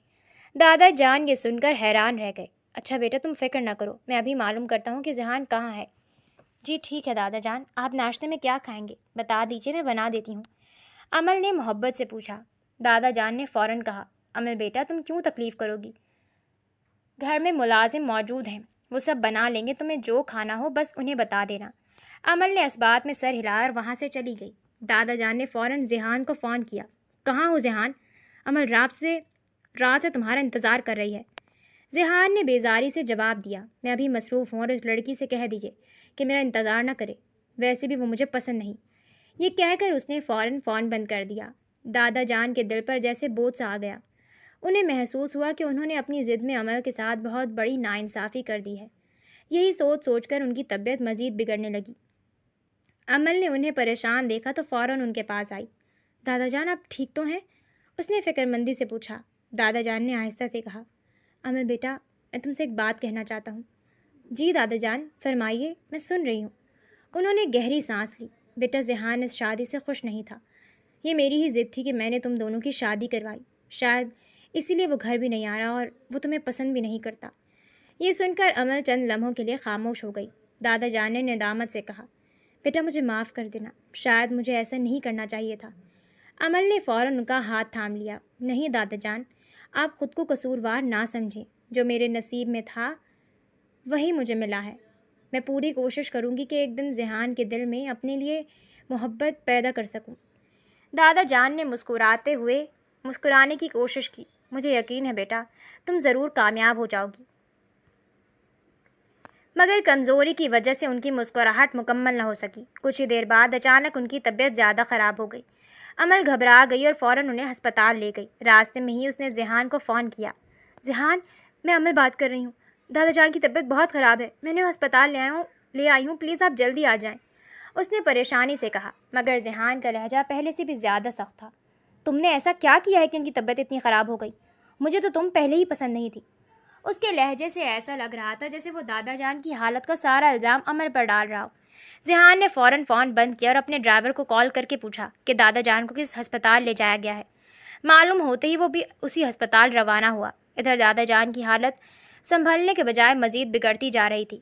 دادا جان یہ سن کر حیران رہ گئے۔ اچھا بیٹا تم فکر نہ کرو، میں ابھی معلوم کرتا ہوں کہ ذیحان کہاں ہے۔ جی ٹھیک ہے دادا جان، آپ ناشتے میں کیا کھائیں گے بتا دیجیے، میں بنا دیتی ہوں۔ امل نے محبت سے پوچھا۔ دادا جان نے فوراً کہا، امل بیٹا تم کیوں تکلیف کرو گی، گھر میں ملازم موجود ہیں، وہ سب بنا لیں گے، تمہیں جو کھانا ہو بس انہیں بتا دینا۔ امل نے اس بات میں سر ہلایا اور وہاں سے چلی گئی۔ دادا جان نے فوراً ذیحان کو فون کیا۔ کہاں ہو ذیحان؟ امل رات سے تمہارا انتظار کر رہی ہے۔ ذیحان نے بیزاری سے جواب دیا، میں ابھی مصروف ہوں اور اس لڑکی سے کہہ دیجیے کہ میرا انتظار نہ کرے، ویسے بھی وہ مجھے پسند نہیں۔ یہ کہہ کر اس نے فوراً فون بند کر دیا۔ دادا جان کے دل پر جیسے بوجھ سا آ گیا۔ انہیں محسوس ہوا کہ انہوں نے اپنی ضد میں امل کے ساتھ بہت بڑی ناانصافی کر دی ہے۔ یہی سوچ سوچ کر ان کی طبیعت مزید بگڑنے لگی۔ امل نے انہیں پریشان دیکھا تو فوراً ان کے پاس آئی۔ دادا جان آپ ٹھیک تو ہیں؟ اس نے فکر مندی سے پوچھا۔ دادا جان نے آہستہ سے کہا، امل بیٹا میں تم سے ایک بات کہنا چاہتا ہوں۔ جی دادا جان فرمائیے، میں سن رہی ہوں۔ انہوں نے گہری سانس لی۔ بیٹا ذیحان اس شادی سے خوش نہیں تھا۔ یہ میری ہی ضد تھی کہ میں نے تم دونوں کی شادی کروائی، شاید اسی لیے وہ گھر بھی نہیں آ رہا اور وہ تمہیں پسند بھی نہیں کرتا۔ یہ سن کر امل چند لمحوں کے لیے خاموش ہو گئی۔ دادا جان نے ندامت سے کہا، بیٹا مجھے معاف کر دینا، شاید مجھے ایسا نہیں کرنا چاہیے تھا۔ امل نے فوراً ان کا ہاتھ تھام لیا۔ نہیں دادا جان، آپ خود کو قصوروار نہ سمجھیں، جو میرے نصیب میں تھا وہی مجھے ملا ہے۔ میں پوری کوشش کروں گی کہ ایک دن ذیحان کے دل میں اپنے لیے محبت پیدا کر سکوں۔ دادا جان نے مسکرانے کی کوشش کی۔ مجھے یقین ہے بیٹا تم ضرور کامیاب ہو جاؤ گی۔ مگر کمزوری کی وجہ سے ان کی مسکراہٹ مکمل نہ ہو سکی۔ کچھ ہی دیر بعد اچانک ان کی طبیعت زیادہ خراب ہو گئی۔ امل گھبرا گئی اور فوراً انہیں ہسپتال لے گئی۔ راستے میں ہی اس نے ذیحان کو فون کیا۔ ذیحان میں امل بات کر رہی ہوں، دادا جان کی طبیعت بہت خراب ہے، میں انہیں ہسپتال لے آئی ہوں، پلیز آپ جلدی آ جائیں، اس نے پریشانی سے کہا۔ مگر ذیحان کا لہجہ پہلے سے بھی زیادہ سخت تھا۔ تم نے ایسا کیا کیا ہے کہ ان کی طبیعت اتنی خراب ہو گئی؟ مجھے تو تم پہلے ہی پسند نہیں تھی۔ اس کے لہجے سے ایسا لگ رہا تھا جیسے وہ دادا جان کی حالت کا سارا الزام امل پر ڈال رہا ہو۔ ذیحان نے فوراً فون بند کیا اور اپنے ڈرائیور کو کال کر کے پوچھا کہ دادا جان کو کس ہسپتال لے جایا گیا ہے۔ معلوم ہوتے ہی وہ بھی اسی ہسپتال روانہ ہوا۔ ادھر دادا جان کی حالت سنبھلنے کے بجائے مزید بگڑتی جا رہی تھی۔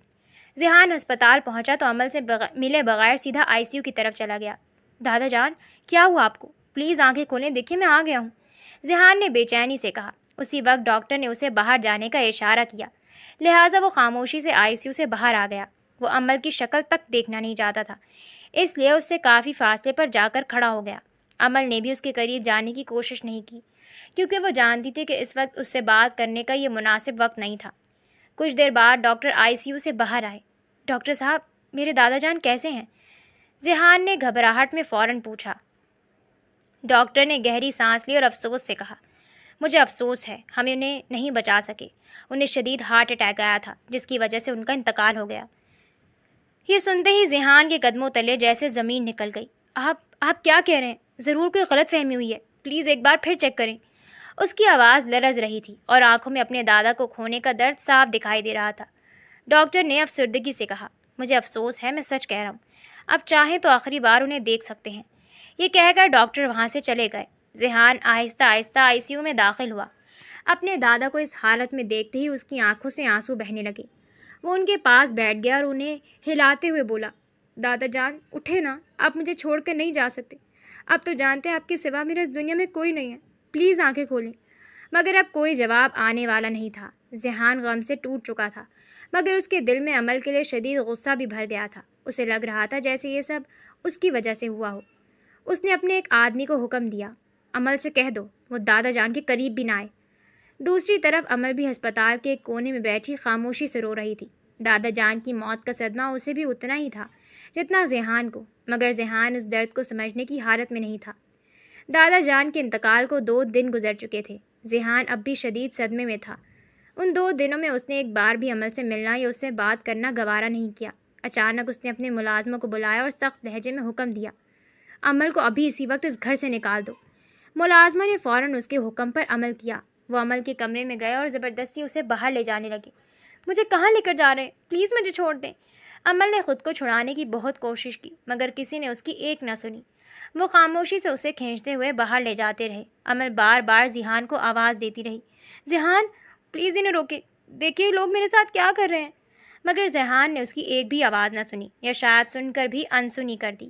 ذیحان ہسپتال پہنچا تو امل سے ملے بغیر سیدھا ICU کی طرف چلا گیا۔ دادا جان کیا ہوا آپ کو؟ پلیز آنکھیں کھولیں، دیکھیے میں آ گیا ہوں، ذیحان نے بے چینی سے کہا۔ اسی وقت ڈاکٹر نے اسے باہر جانے کا اشارہ کیا، لہٰذا وہ خاموشی سے ICU سے باہر آ گیا۔ وہ عمل کی شکل تک دیکھنا نہیں چاہتا تھا، اس لیے اس سے کافی فاصلے پر جا کر کھڑا ہو گیا۔ عمل نے بھی اس کے قریب جانے کی کوشش نہیں کی، کیونکہ وہ جانتی تھی کہ اس وقت اس سے بات کرنے کا یہ مناسب وقت نہیں تھا۔ کچھ دیر بعد ڈاکٹر ICU سے باہر آئے۔ ڈاکٹر صاحب، میرے دادا جان کیسے ہیں؟ ذیحان نے گھبراہٹ میں فوراً پوچھا۔ ڈاکٹر نے گہری سانس لی اور افسوس سے کہا، مجھے افسوس ہے، ہم انہیں نہیں بچا سکے۔ انہیں شدید ہارٹ اٹیک آیا تھا، جس کی وجہ سے ان کا انتقال ہو گیا۔ یہ سنتے ہی ذیحان کے قدموں تلے جیسے زمین نکل گئی۔ آپ کیا کہہ رہے ہیں؟ ضرور کوئی غلط فہمی ہوئی ہے، پلیز ایک بار پھر چیک کریں۔ اس کی آواز لرز رہی تھی اور آنکھوں میں اپنے دادا کو کھونے کا درد صاف دکھائی دے رہا تھا۔ ڈاکٹر نے افسردگی سے کہا، مجھے افسوس ہے، میں سچ کہہ رہا ہوں۔ اب چاہیں تو آخری بار انہیں دیکھ سکتے ہیں۔ یہ کہہ کر ڈاکٹر وہاں سے چلے گئے۔ ذیحان آہستہ آہستہ ICU میں داخل ہوا۔ اپنے دادا کو اس حالت میں دیکھتے ہی اس کی آنکھوں سے آنسو بہنے لگے۔ وہ ان کے پاس بیٹھ گیا اور انہیں ہلاتے ہوئے بولا، دادا جان اٹھے نا، آپ مجھے چھوڑ کر نہیں جا سکتے۔ اب تو جانتے ہیں آپ کے سوا میرے اس دنیا میں کوئی نہیں ہے، پلیز آنکھیں کھولیں۔ مگر اب کوئی جواب آنے والا نہیں تھا۔ ذیحان غم سے ٹوٹ چکا تھا، مگر اس کے دل میں عمل کے لیے شدید غصہ بھی بھر گیا تھا۔ اسے لگ رہا تھا جیسے یہ سب اس کی وجہ سے ہوا ہو۔ اس نے اپنے ایک آدمی کو حکم دیا، عمل سے کہہ دو وہ دادا جان کے قریب بھی نہ آئے۔ دوسری طرف عمل بھی ہسپتال کے ایک کونے میں بیٹھی خاموشی سے رو رہی تھی۔ دادا جان کی موت کا صدمہ اسے بھی اتنا ہی تھا جتنا ذیحان کو، مگر ذیحان اس درد کو سمجھنے کی حالت میں نہیں تھا۔ دادا جان کے انتقال کو 2 دن گزر چکے تھے۔ ذیحان اب بھی شدید صدمے میں تھا۔ ان 2 دنوں میں اس نے ایک بار بھی عمل سے ملنا یا اس سے بات کرنا گوارا نہیں کیا۔ اچانک اس نے اپنے ملازموں کو بلایا اور سخت لہجے میں حکم دیا، عمل کو ابھی اسی وقت اس گھر سے نکال دو۔ ملازمہ نے فوراً اس کے حکم پر عمل کیا۔ وہ عمل کے کمرے میں گئے اور زبردستی اسے باہر لے جانے لگے۔ مجھے کہاں لے کر جا رہے ہیں؟ پلیز مجھے چھوڑ دیں۔ عمل نے خود کو چھڑانے کی بہت کوشش کی، مگر کسی نے اس کی ایک نہ سنی۔ وہ خاموشی سے اسے کھینچتے ہوئے باہر لے جاتے رہے۔ عمل بار بار ذیحان کو آواز دیتی رہی، ذیحان پلیز انہیں روکیں، دیکھیے لوگ میرے ساتھ کیا کر رہے ہیں۔ مگر ذیحان نے اس کی ایک بھی آواز نہ سنی، یا شاید سن کر بھی انسنی کر دی۔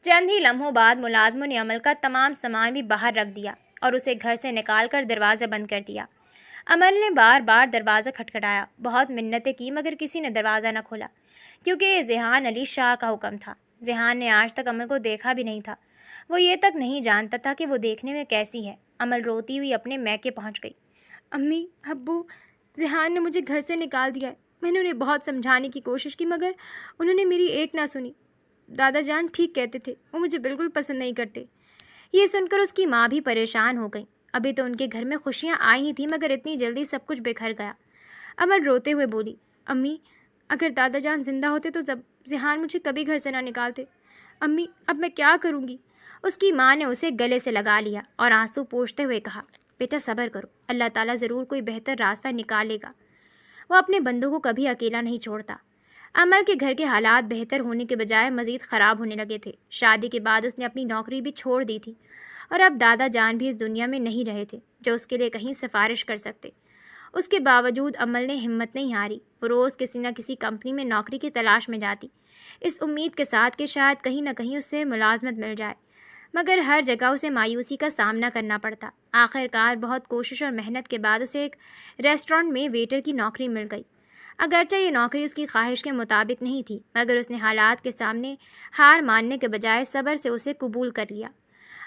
چند ہی لمحوں بعد ملازموں نے عمل کا تمام سامان بھی باہر رکھ دیا اور اسے گھر سے نکال کر دروازہ بند کر دیا۔ عمل نے بار بار دروازہ کھٹکھٹایا، بہت منتیں کی، مگر کسی نے دروازہ نہ کھولا، کیونکہ یہ ذیحان علی شاہ کا حکم تھا۔ ذیحان نے آج تک عمل کو دیکھا بھی نہیں تھا۔ وہ یہ تک نہیں جانتا تھا کہ وہ دیکھنے میں کیسی ہے۔ عمل روتی ہوئی اپنے میکے پہنچ گئی۔ امی، ابو، ذیحان نے مجھے گھر سے نکال دیا ہے۔ میں نے انہیں بہت سمجھانے کی کوشش کی، مگر انہوں نے میری ایک نہ سنی۔ دادا جان ٹھیک کہتے تھے، وہ مجھے بالکل پسند نہیں کرتے۔ یہ سن کر اس کی ماں بھی پریشان ہو گئی۔ ابھی تو ان کے گھر میں خوشیاں آئی ہی تھیں، مگر اتنی جلدی سب کچھ بکھر گیا۔ عمل روتے ہوئے بولی، امی، اگر دادا جان زندہ ہوتے تو ذیحان مجھے کبھی گھر سے نہ نکالتے۔ امی، اب میں کیا کروں گی؟ اس کی ماں نے اسے گلے سے لگا لیا اور آنسو پوچھتے ہوئے کہا، بیٹا صبر کرو، اللہ تعالیٰ ضرور کوئی بہتر راستہ نکالے گا۔ وہ اپنے بندوں کو کبھی اکیلا نہیں چھوڑتا۔ عمل کے گھر کے حالات بہتر ہونے کے بجائے مزید خراب ہونے لگے تھے۔ شادی کے بعد اس نے اپنی نوکری بھی چھوڑ دی تھی اور اب دادا جان بھی اس دنیا میں نہیں رہے تھے جو اس کے لیے کہیں سفارش کر سکتے۔ اس کے باوجود عمل نے ہمت نہیں ہاری۔ وہ روز کسی نہ کسی کمپنی میں نوکری کی تلاش میں جاتی، اس امید کے ساتھ کہ شاید کہیں نہ کہیں اس سے ملازمت مل جائے، مگر ہر جگہ اسے مایوسی کا سامنا کرنا پڑتا۔ آخر کار بہت کوشش اور محنت کے بعد اسے ایک ریسٹورانٹ میں ویٹر کی نوکری مل گئی۔ اگرچہ یہ نوکری اس کی خواہش کے مطابق نہیں تھی، مگر اس نے حالات کے سامنے ہار ماننے کے بجائے صبر سے اسے قبول کر لیا۔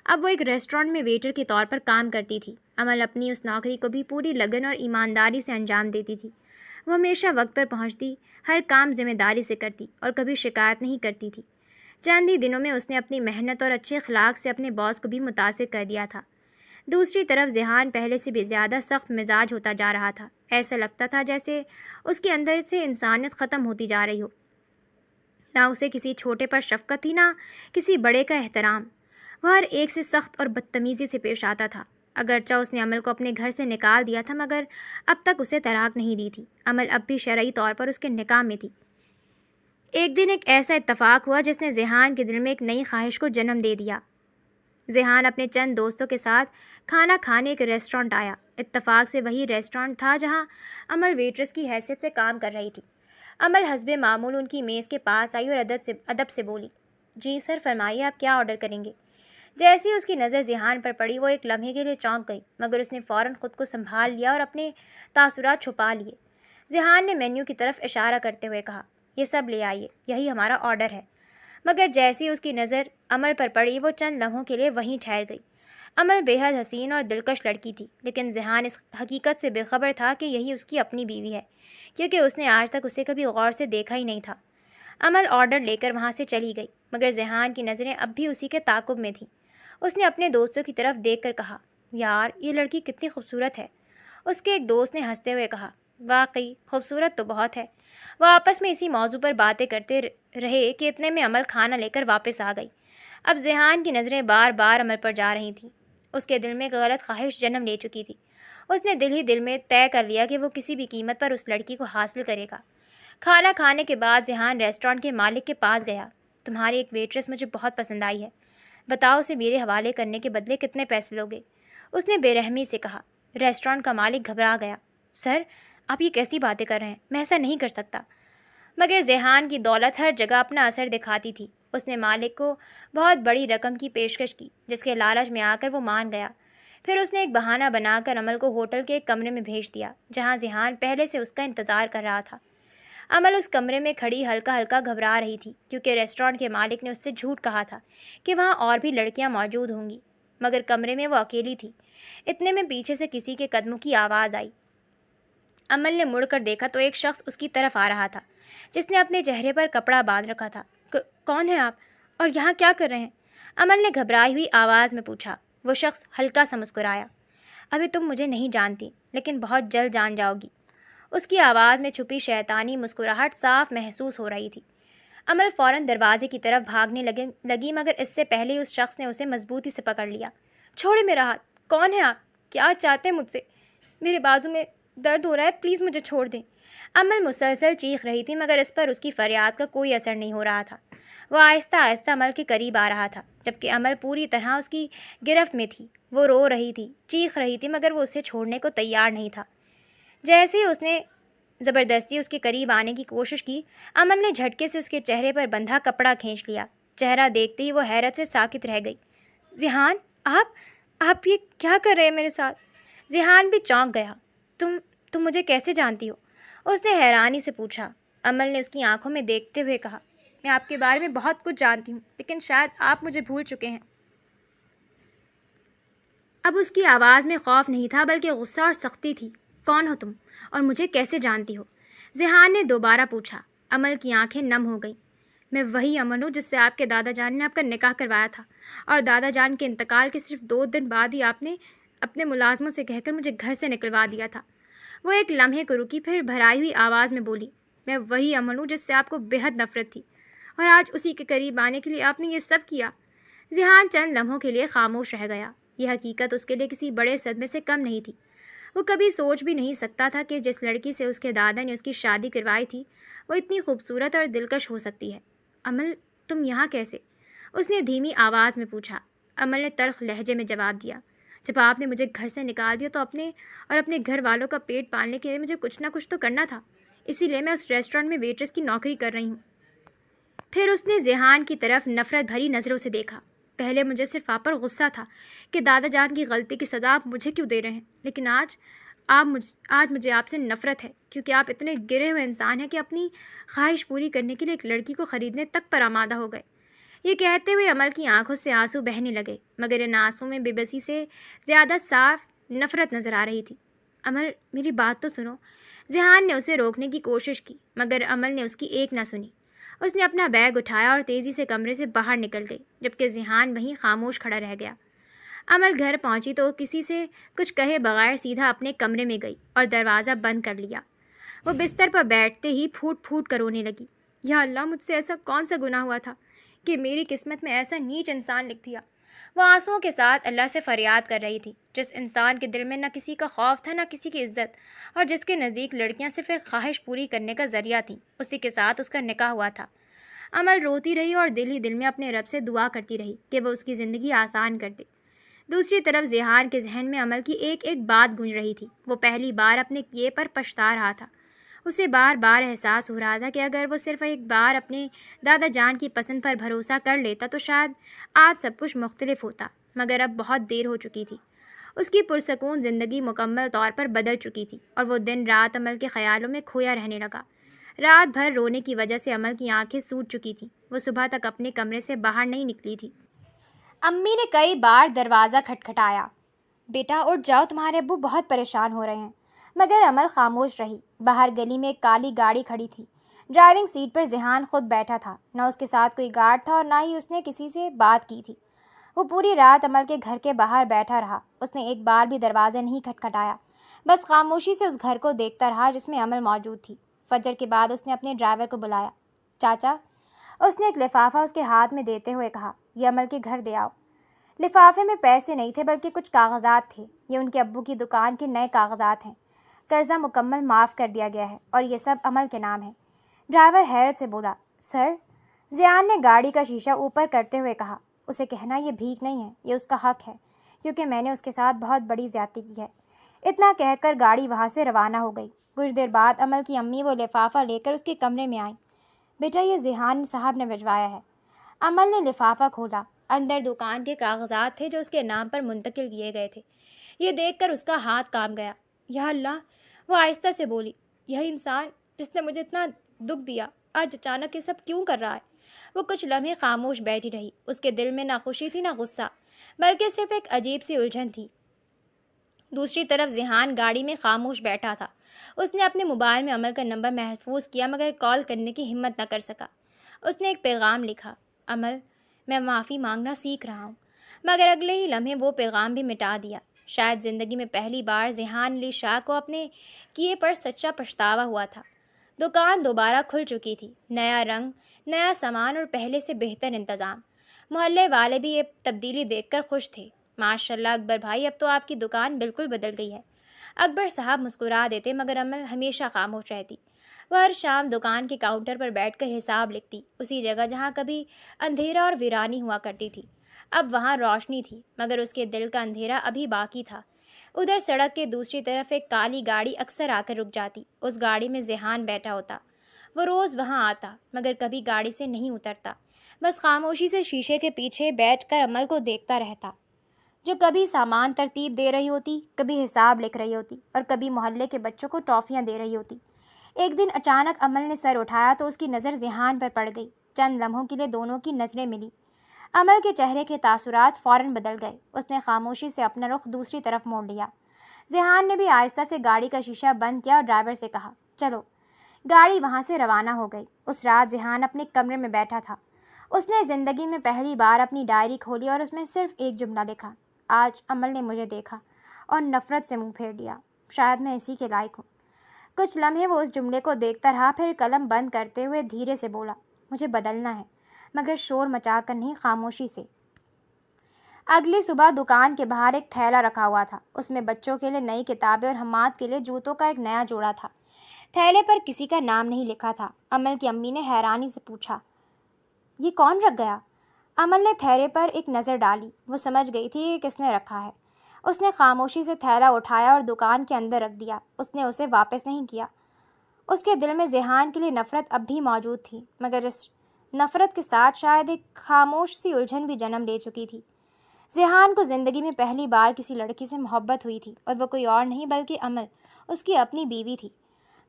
اب وہ ایک ریسٹورانٹ میں ویٹر کے طور پر کام کرتی تھی۔ عمل اپنی اس نوکری کو بھی پوری لگن اور ایمانداری سے انجام دیتی تھی۔ وہ ہمیشہ وقت پر پہنچتی، ہر کام ذمہ داری سے کرتی اور کبھی شکایت نہیں کرتی تھی۔ چند ہی دنوں میں اس نے اپنی محنت اور اچھے اخلاق سے اپنے باس کو بھی متاثر کر دیا تھا۔ دوسری طرف ذیحان پہلے سے بھی زیادہ سخت مزاج ہوتا جا رہا تھا۔ ایسا لگتا تھا جیسے اس کے اندر سے انسانیت ختم ہوتی جا رہی ہو۔ نہ اسے کسی چھوٹے پر شفقت تھی، نہ کسی بڑے کا احترام۔ وہ ہر ایک سے سخت اور بدتمیزی سے پیش آتا تھا۔ اگرچہ اس نے عمل کو اپنے گھر سے نکال دیا تھا، مگر اب تک اسے طلاق نہیں دی تھی۔ عمل اب بھی شرعی طور پر اس کے نکاح میں تھی۔ ایک دن ایک ایسا اتفاق ہوا جس نے ذیحان کے دل میں ایک نئی خواہش کو جنم دے دیا۔ ذیحان اپنے چند دوستوں کے ساتھ کھانا کھانے ایک ریسٹورانٹ آیا۔ اتفاق سے وہی ریسٹورانٹ تھا جہاں عمل ویٹرس کی حیثیت سے کام کر رہی تھی۔ عمل حسب معمول ان کی میز کے پاس آئی اور ادب سے بولی، جی سر، فرمائیے آپ کیا آرڈر کریں گے؟ جیسے ہی اس کی نظر ذہان پر پڑی وہ ایک لمحے کے لیے چونک گئی، مگر اس نے فوراً خود کو سنبھال لیا اور اپنے تاثرات چھپا لیے۔ ذہان نے مینیو کی طرف اشارہ کرتے ہوئے کہا، یہ سب لے آئیے، یہی ہمارا آرڈر ہے۔ مگر جیسے ہی اس کی نظر عمل پر پڑی وہ چند لمحوں کے لیے وہیں ٹھہر گئی۔ عمل بے حد حسین اور دلکش لڑکی تھی، لیکن ذہان اس حقیقت سے بے خبر تھا کہ یہی اس کی اپنی بیوی ہے، کیونکہ اس نے آج تک اسے کبھی غور سے دیکھا ہی نہیں تھا۔ عمل آرڈر لے کر وہاں سے چلی گئی، مگر ذہان کی نظریں اب بھی اسی کے تعاقب میں تھیں۔ اس نے اپنے دوستوں کی طرف دیکھ کر کہا، یار یہ لڑکی کتنی خوبصورت ہے۔ اس کے ایک دوست نے ہنستے ہوئے کہا، واقعی خوبصورت تو بہت ہے۔ وہ آپس میں اسی موضوع پر باتیں کرتے رہے کہ اتنے میں عمل کھانا لے کر واپس آ گئی۔ اب ذہان کی نظریں بار بار عمل پر جا رہی تھیں۔ اس کے دل میں ایک غلط خواہش جنم لے چکی تھی۔ اس نے دل ہی دل میں طے کر لیا کہ وہ کسی بھی قیمت پر اس لڑکی کو حاصل کرے گا۔ کھانا کھانے کے بعد ذہان ریسٹورانٹ کے مالک کے پاس گیا۔ تمہاری ایک ویٹریس مجھے بہت پسند آئی ہے، بتاؤ اسے میرے حوالے کرنے کے بدلے کتنے پیسے لوگے؟ اس نے بے رحمی سے کہا۔ ریسٹورانٹ کا مالک گھبرا گیا۔ سر، آپ یہ کیسی باتیں کر رہے ہیں؟ میں ایسا نہیں کر سکتا۔ مگر ذہان کی دولت ہر جگہ اپنا اثر دکھاتی تھی۔ اس نے مالک کو بہت بڑی رقم کی پیشکش کی، جس کے لالچ میں آ کر وہ مان گیا۔ پھر اس نے ایک بہانہ بنا کر عمل کو ہوٹل کے ایک کمرے میں بھیج دیا، جہاں ذہان پہلے سے اس کا انتظار کر رہا تھا۔ عمل اس کمرے میں کھڑی ہلکا ہلکا گھبرا رہی تھی، کیونکہ ریسٹورانٹ کے مالک نے اس سے جھوٹ کہا تھا کہ وہاں اور بھی لڑکیاں موجود ہوں گی، مگر کمرے میں وہ اکیلی تھی۔ اتنے میں پیچھے سے کسی کے قدموں کی آواز آئی۔ عمل نے مڑ کر دیکھا تو ایک شخص اس کی طرف آ رہا تھا، جس نے اپنے چہرے پر کپڑا باندھ رکھا تھا۔ کون ہیں آپ اور یہاں کیا کر رہے ہیں؟ عمل نے گھبرائی ہوئی آواز میں پوچھا۔ وہ شخص ہلکا سا مسکرایا۔ ابھی تم مجھے نہیں جانتی، لیکن بہت جلد جان جاؤ گی۔ اس کی آواز میں چھپی شیطانی مسکراہٹ صاف محسوس ہو رہی تھی۔ عمل فوراً دروازے کی طرف بھاگنے لگی، مگر اس سے پہلے اس شخص نے اسے مضبوطی سے پکڑ لیا۔ چھوڑے میرا ہاتھ، کون ہیں آپ؟ کیا چاہتے ہیں مجھ سے؟ میرے بازو میں درد ہو رہا ہے، پلیز مجھے چھوڑ دیں۔ عمل مسلسل چیخ رہی تھی، مگر اس پر اس کی فریاد کا کوئی اثر نہیں ہو رہا تھا۔ وہ آہستہ آہستہ عمل کے قریب آ رہا تھا، جبکہ عمل پوری طرح اس کی گرفت میں تھی۔ وہ رو رہی تھی، چیخ رہی تھی، مگر وہ اسے چھوڑنے کو تیار نہیں تھا۔ جیسے ہی اس نے زبردستی اس کے قریب آنے کی کوشش کی، عمل نے جھٹکے سے اس کے چہرے پر بندھا کپڑا کھینچ لیا۔ چہرہ دیکھتے ہی وہ حیرت سے ساکت رہ گئی۔ ذہان، آپ یہ کیا کر رہے ہیں میرے ساتھ؟ ذہان بھی چونک گیا۔ تم مجھے کیسے جانتی ہو؟ اس نے حیرانی سے پوچھا۔ عمل نے اس کی آنکھوں میں دیکھتے ہوئے کہا، میں آپ کے بارے میں بہت کچھ جانتی ہوں، لیکن شاید آپ مجھے بھول چکے ہیں۔ اب اس کی آواز میں خوف نہیں تھا، بلکہ غصہ اور سختی تھی۔ کون ہو تم اور مجھے کیسے جانتی ہو؟ ذہان نے دوبارہ پوچھا۔ عمل کی آنکھیں نم ہو گئیں۔ میں وہی عمل ہوں جس سے آپ کے دادا جان نے آپ کا نکاح کروایا تھا، اور دادا جان کے انتقال کے صرف 2 دن بعد ہی آپ نے اپنے ملازموں سے کہہ کر مجھے گھر سے نکلوا دیا تھا۔ وہ ایک لمحے کو رکی، پھر بھرائی ہوئی آواز میں بولی، میں وہی عمل ہوں جس سے آپ کو بے حد نفرت تھی، اور آج اسی کے قریب آنے کے لیے آپ نے یہ سب کیا۔ ذہان چند لمحوں کے لیے خاموش رہ گیا۔ یہ حقیقت اس کے لیے کسی بڑے صدمے سے کم نہیں تھی۔ وہ کبھی سوچ بھی نہیں سکتا تھا کہ جس لڑکی سے اس کے دادا نے اس کی شادی کروائی تھی، وہ اتنی خوبصورت اور دلکش ہو سکتی ہے۔ عمل، تم یہاں کیسے؟ اس نے دھیمی آواز میں پوچھا۔ عمل نے تلخ لہجے میں جواب دیا، جب آپ نے مجھے گھر سے نکال دیا تو اپنے گھر والوں کا پیٹ پالنے کے لیے مجھے کچھ نہ کچھ تو کرنا تھا، اسی لیے میں اس ریسٹورانٹ میں ویٹریس کی نوکری کر رہی ہوں۔ پھر اس نے ذہان کی طرف نفرت بھری نظروں سے دیکھا۔ پہلے مجھے صرف آپ پر غصہ تھا کہ دادا جان کی غلطی کی سزا آپ مجھے کیوں دے رہے ہیں، لیکن آج مجھے آپ سے نفرت ہے، کیونکہ آپ اتنے گرے ہوئے انسان ہیں کہ اپنی خواہش پوری کرنے کے لیے ایک لڑکی کو خریدنے تک پر آمادہ ہو گئے۔ یہ کہتے ہوئے عمل کی آنکھوں سے آنسو بہنے لگے، مگر ان آنسوں میں بے بسی سے زیادہ صاف نفرت نظر آ رہی تھی۔ عمل، میری بات تو سنو۔ ذہان نے اسے روکنے کی کوشش کی، مگر عمل نے اس کی ایک نہ سنی۔ اس نے اپنا بیگ اٹھایا اور تیزی سے کمرے سے باہر نکل گئی، جبکہ ذہان وہیں خاموش کھڑا رہ گیا۔ عمل گھر پہنچی تو کسی سے کچھ کہے بغیر سیدھا اپنے کمرے میں گئی اور دروازہ بند کر لیا۔ وہ بستر پر بیٹھتے ہی پھوٹ پھوٹ کر رونے لگی۔ یا اللہ، مجھ سے ایسا کون سا گناہ ہوا تھا کہ میری قسمت میں ایسا نیچ انسان لکھ دیا؟ وہ آنسوؤں کے ساتھ اللہ سے فریاد کر رہی تھی، جس انسان کے دل میں نہ کسی کا خوف تھا نہ کسی کی عزت، اور جس کے نزدیک لڑکیاں صرف ایک خواہش پوری کرنے کا ذریعہ تھیں۔ اسی کے ساتھ اس کا نکاح ہوا تھا۔ عمل روتی رہی اور دل ہی دل میں اپنے رب سے دعا کرتی رہی کہ وہ اس کی زندگی آسان کر دے۔ دوسری طرف ذہان کے ذہن میں عمل کی ایک ایک بات گونج رہی تھی۔ وہ پہلی بار اپنے کیے پر پچھتا رہا تھا۔ اسے بار بار احساس ہو رہا تھا کہ اگر وہ صرف ایک بار اپنے دادا جان کی پسند پر بھروسہ کر لیتا تو شاید آج سب کچھ مختلف ہوتا، مگر اب بہت دیر ہو چکی تھی۔ اس کی پرسکون زندگی مکمل طور پر بدل چکی تھی اور وہ دن رات عمل کے خیالوں میں کھویا رہنے لگا۔ رات بھر رونے کی وجہ سے عمل کی آنکھیں سوج چکی تھیں۔ وہ صبح تک اپنے کمرے سے باہر نہیں نکلی تھی۔ امی نے کئی بار دروازہ کھٹکھٹایا۔ بیٹا اٹھ جاؤ، تمہارے ابو بہت پریشان ہو رہے ہیں، مگر عمل خاموش رہی۔ باہر گلی میں ایک کالی گاڑی کھڑی تھی۔ ڈرائیونگ سیٹ پر ذیحان خود بیٹھا تھا، نہ اس کے ساتھ کوئی گارڈ تھا اور نہ ہی اس نے کسی سے بات کی تھی۔ وہ پوری رات عمل کے گھر کے باہر بیٹھا رہا۔ اس نے ایک بار بھی دروازہ نہیں کھٹکھٹایا، بس خاموشی سے اس گھر کو دیکھتا رہا جس میں عمل موجود تھی۔ فجر کے بعد اس نے اپنے ڈرائیور کو بلایا۔ چاچا، اس نے ایک لفافہ اس کے ہاتھ میں دیتے ہوئے کہا، یہ عمل کے گھر دے آؤ۔ لفافے میں پیسے نہیں تھے بلکہ کچھ کاغذات تھے۔ یہ ان کے ابو کی دکان کے نئے کاغذات ہیں۔ قرضہ مکمل معاف کر دیا گیا ہے اور یہ سب عمل کے نام ہے۔ ڈرائیور حیرت سے بولا، سر؟ ذیحان نے گاڑی کا شیشہ اوپر کرتے ہوئے کہا، اسے کہنا یہ بھیک نہیں ہے، یہ اس کا حق ہے، کیونکہ میں نے اس کے ساتھ بہت بڑی زیادتی کی ہے۔ اتنا کہہ کر گاڑی وہاں سے روانہ ہو گئی۔ کچھ دیر بعد عمل کی امی وہ لفافہ لے کر اس کے کمرے میں آئیں۔ بیٹا، یہ ذیحان صاحب نے بھجوایا ہے۔ عمل نے لفافہ کھولا۔ اندر دکان کے کاغذات تھے جو اس کے نام پر منتقل کیے گئے تھے۔ یہ دیکھ کر اس کا ہاتھ کانپ گیا۔ یا اللہ، وہ آہستہ سے بولی، یہ انسان جس نے مجھے اتنا دکھ دیا آج اچانک یہ سب کیوں کر رہا ہے؟ وہ کچھ لمحے خاموش بیٹھی رہی۔ اس کے دل میں نہ خوشی تھی نہ غصہ، بلکہ صرف ایک عجیب سی الجھن تھی۔ دوسری طرف ذیحان گاڑی میں خاموش بیٹھا تھا۔ اس نے اپنے موبائل میں عمل کا نمبر محفوظ کیا مگر کال کرنے کی ہمت نہ کر سکا۔ اس نے ایک پیغام لکھا، عمل، میں معافی مانگنا سیکھ رہا ہوں، مگر اگلے ہی لمحے وہ پیغام بھی مٹا دیا۔ شاید زندگی میں پہلی بار ذیحان علی شاہ کو اپنے کیے پر سچا پچھتاوا ہوا تھا۔ دکان دوبارہ کھل چکی تھی، نیا رنگ، نیا سامان اور پہلے سے بہتر انتظام۔ محلے والے بھی یہ تبدیلی دیکھ کر خوش تھے۔ ماشاءاللہ اکبر بھائی، اب تو آپ کی دکان بالکل بدل گئی ہے۔ اکبر صاحب مسکرا دیتے مگر عمل ہمیشہ خاموش رہتی۔ وہ ہر شام دکان کے کاؤنٹر پر بیٹھ کر حساب لکھتی، اسی جگہ جہاں کبھی اندھیرا اور ویرانی ہوا کرتی تھی۔ اب وہاں روشنی تھی مگر اس کے دل کا اندھیرا ابھی باقی تھا۔ ادھر سڑک کے دوسری طرف ایک کالی گاڑی اکثر آ کر رک جاتی۔ اس گاڑی میں ذیحان بیٹھا ہوتا۔ وہ روز وہاں آتا مگر کبھی گاڑی سے نہیں اترتا، بس خاموشی سے شیشے کے پیچھے بیٹھ کر عمل کو دیکھتا رہتا، جو کبھی سامان ترتیب دے رہی ہوتی، کبھی حساب لکھ رہی ہوتی اور کبھی محلے کے بچوں کو ٹافیاں دے رہی ہوتی۔ ایک دن اچانک عمل نے سر اٹھایا تو اس کی نظر ذیحان پر پڑ گئی۔ چند لمحوں کے لیے دونوں کی نظریں ملی۔ عمل کے چہرے کے تاثرات فوراً بدل گئے۔ اس نے خاموشی سے اپنا رخ دوسری طرف موڑ لیا۔ ذیحان نے بھی آہستہ سے گاڑی کا شیشہ بند کیا اور ڈرائیور سے کہا، چلو۔ گاڑی وہاں سے روانہ ہو گئی۔ اس رات ذیحان اپنے کمرے میں بیٹھا تھا۔ اس نے زندگی میں پہلی بار اپنی ڈائری کھولی اور اس میں صرف ایک جملہ لکھا، آج عمل نے مجھے دیکھا اور نفرت سے منہ پھیر لیا، شاید میں اسی کے لائق ہوں۔ کچھ لمحے وہ اس جملے کو دیکھتا رہا، پھر قلم بند کرتے ہوئے دھیرے سے بولا، مجھے بدلنا ہے، مگر شور مچا کر نہیں، خاموشی سے۔ اگلی صبح دکان کے باہر ایک تھیلا رکھا ہوا تھا۔ اس میں بچوں کے لیے نئی کتابیں اور حماد کے لیے جوتوں کا ایک نیا جوڑا تھا۔ تھیلے پر کسی کا نام نہیں لکھا تھا۔ عمل کی امی نے حیرانی سے پوچھا، یہ کون رکھ گیا؟ عمل نے تھیلے پر ایک نظر ڈالی۔ وہ سمجھ گئی تھی کہ کس نے رکھا ہے۔ اس نے خاموشی سے تھیلا اٹھایا اور دکان کے اندر رکھ دیا۔ اس نے اسے واپس نہیں کیا۔ اس کے دل میں ذیحان کے لیے نفرت اب بھی موجود تھی، مگر اس نفرت کے ساتھ شاید ایک خاموش سی الجھن بھی جنم لے چکی تھی۔ ذیحان کو زندگی میں پہلی بار کسی لڑکی سے محبت ہوئی تھی اور وہ کوئی اور نہیں بلکہ عمل، اس کی اپنی بیوی تھی،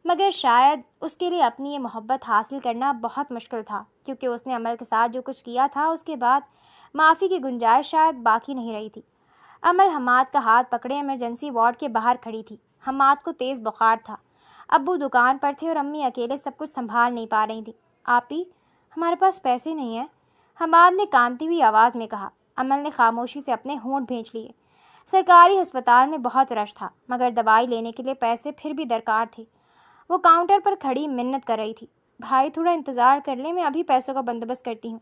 مگر شاید اس کے لیے اپنی یہ محبت حاصل کرنا بہت مشکل تھا، کیونکہ اس نے عمل کے ساتھ جو کچھ کیا تھا اس کے بعد معافی کی گنجائش شاید باقی نہیں رہی تھی۔ عمل حماد کا ہاتھ پکڑے ایمرجنسی وارڈ کے باہر کھڑی تھی۔ حماد کو تیز بخار تھا۔ ابو دکان پر تھے اور امی اکیلے سب کچھ سنبھال نہیں پا رہی تھیں۔ آپی، ہمارے پاس پیسے نہیں ہیں، حماد نے کانپتی ہوئی آواز میں کہا۔ عمل نے خاموشی سے اپنے ہونٹ بھینچ لیے۔ سرکاری ہسپتال میں بہت رش تھا، مگر دوائی لینے کے لیے پیسے پھر بھی درکار تھے۔ وہ کاؤنٹر پر کھڑی منت کر رہی تھی، بھائی تھوڑا انتظار کر لیں، میں ابھی پیسوں کا بندوبست کرتی ہوں۔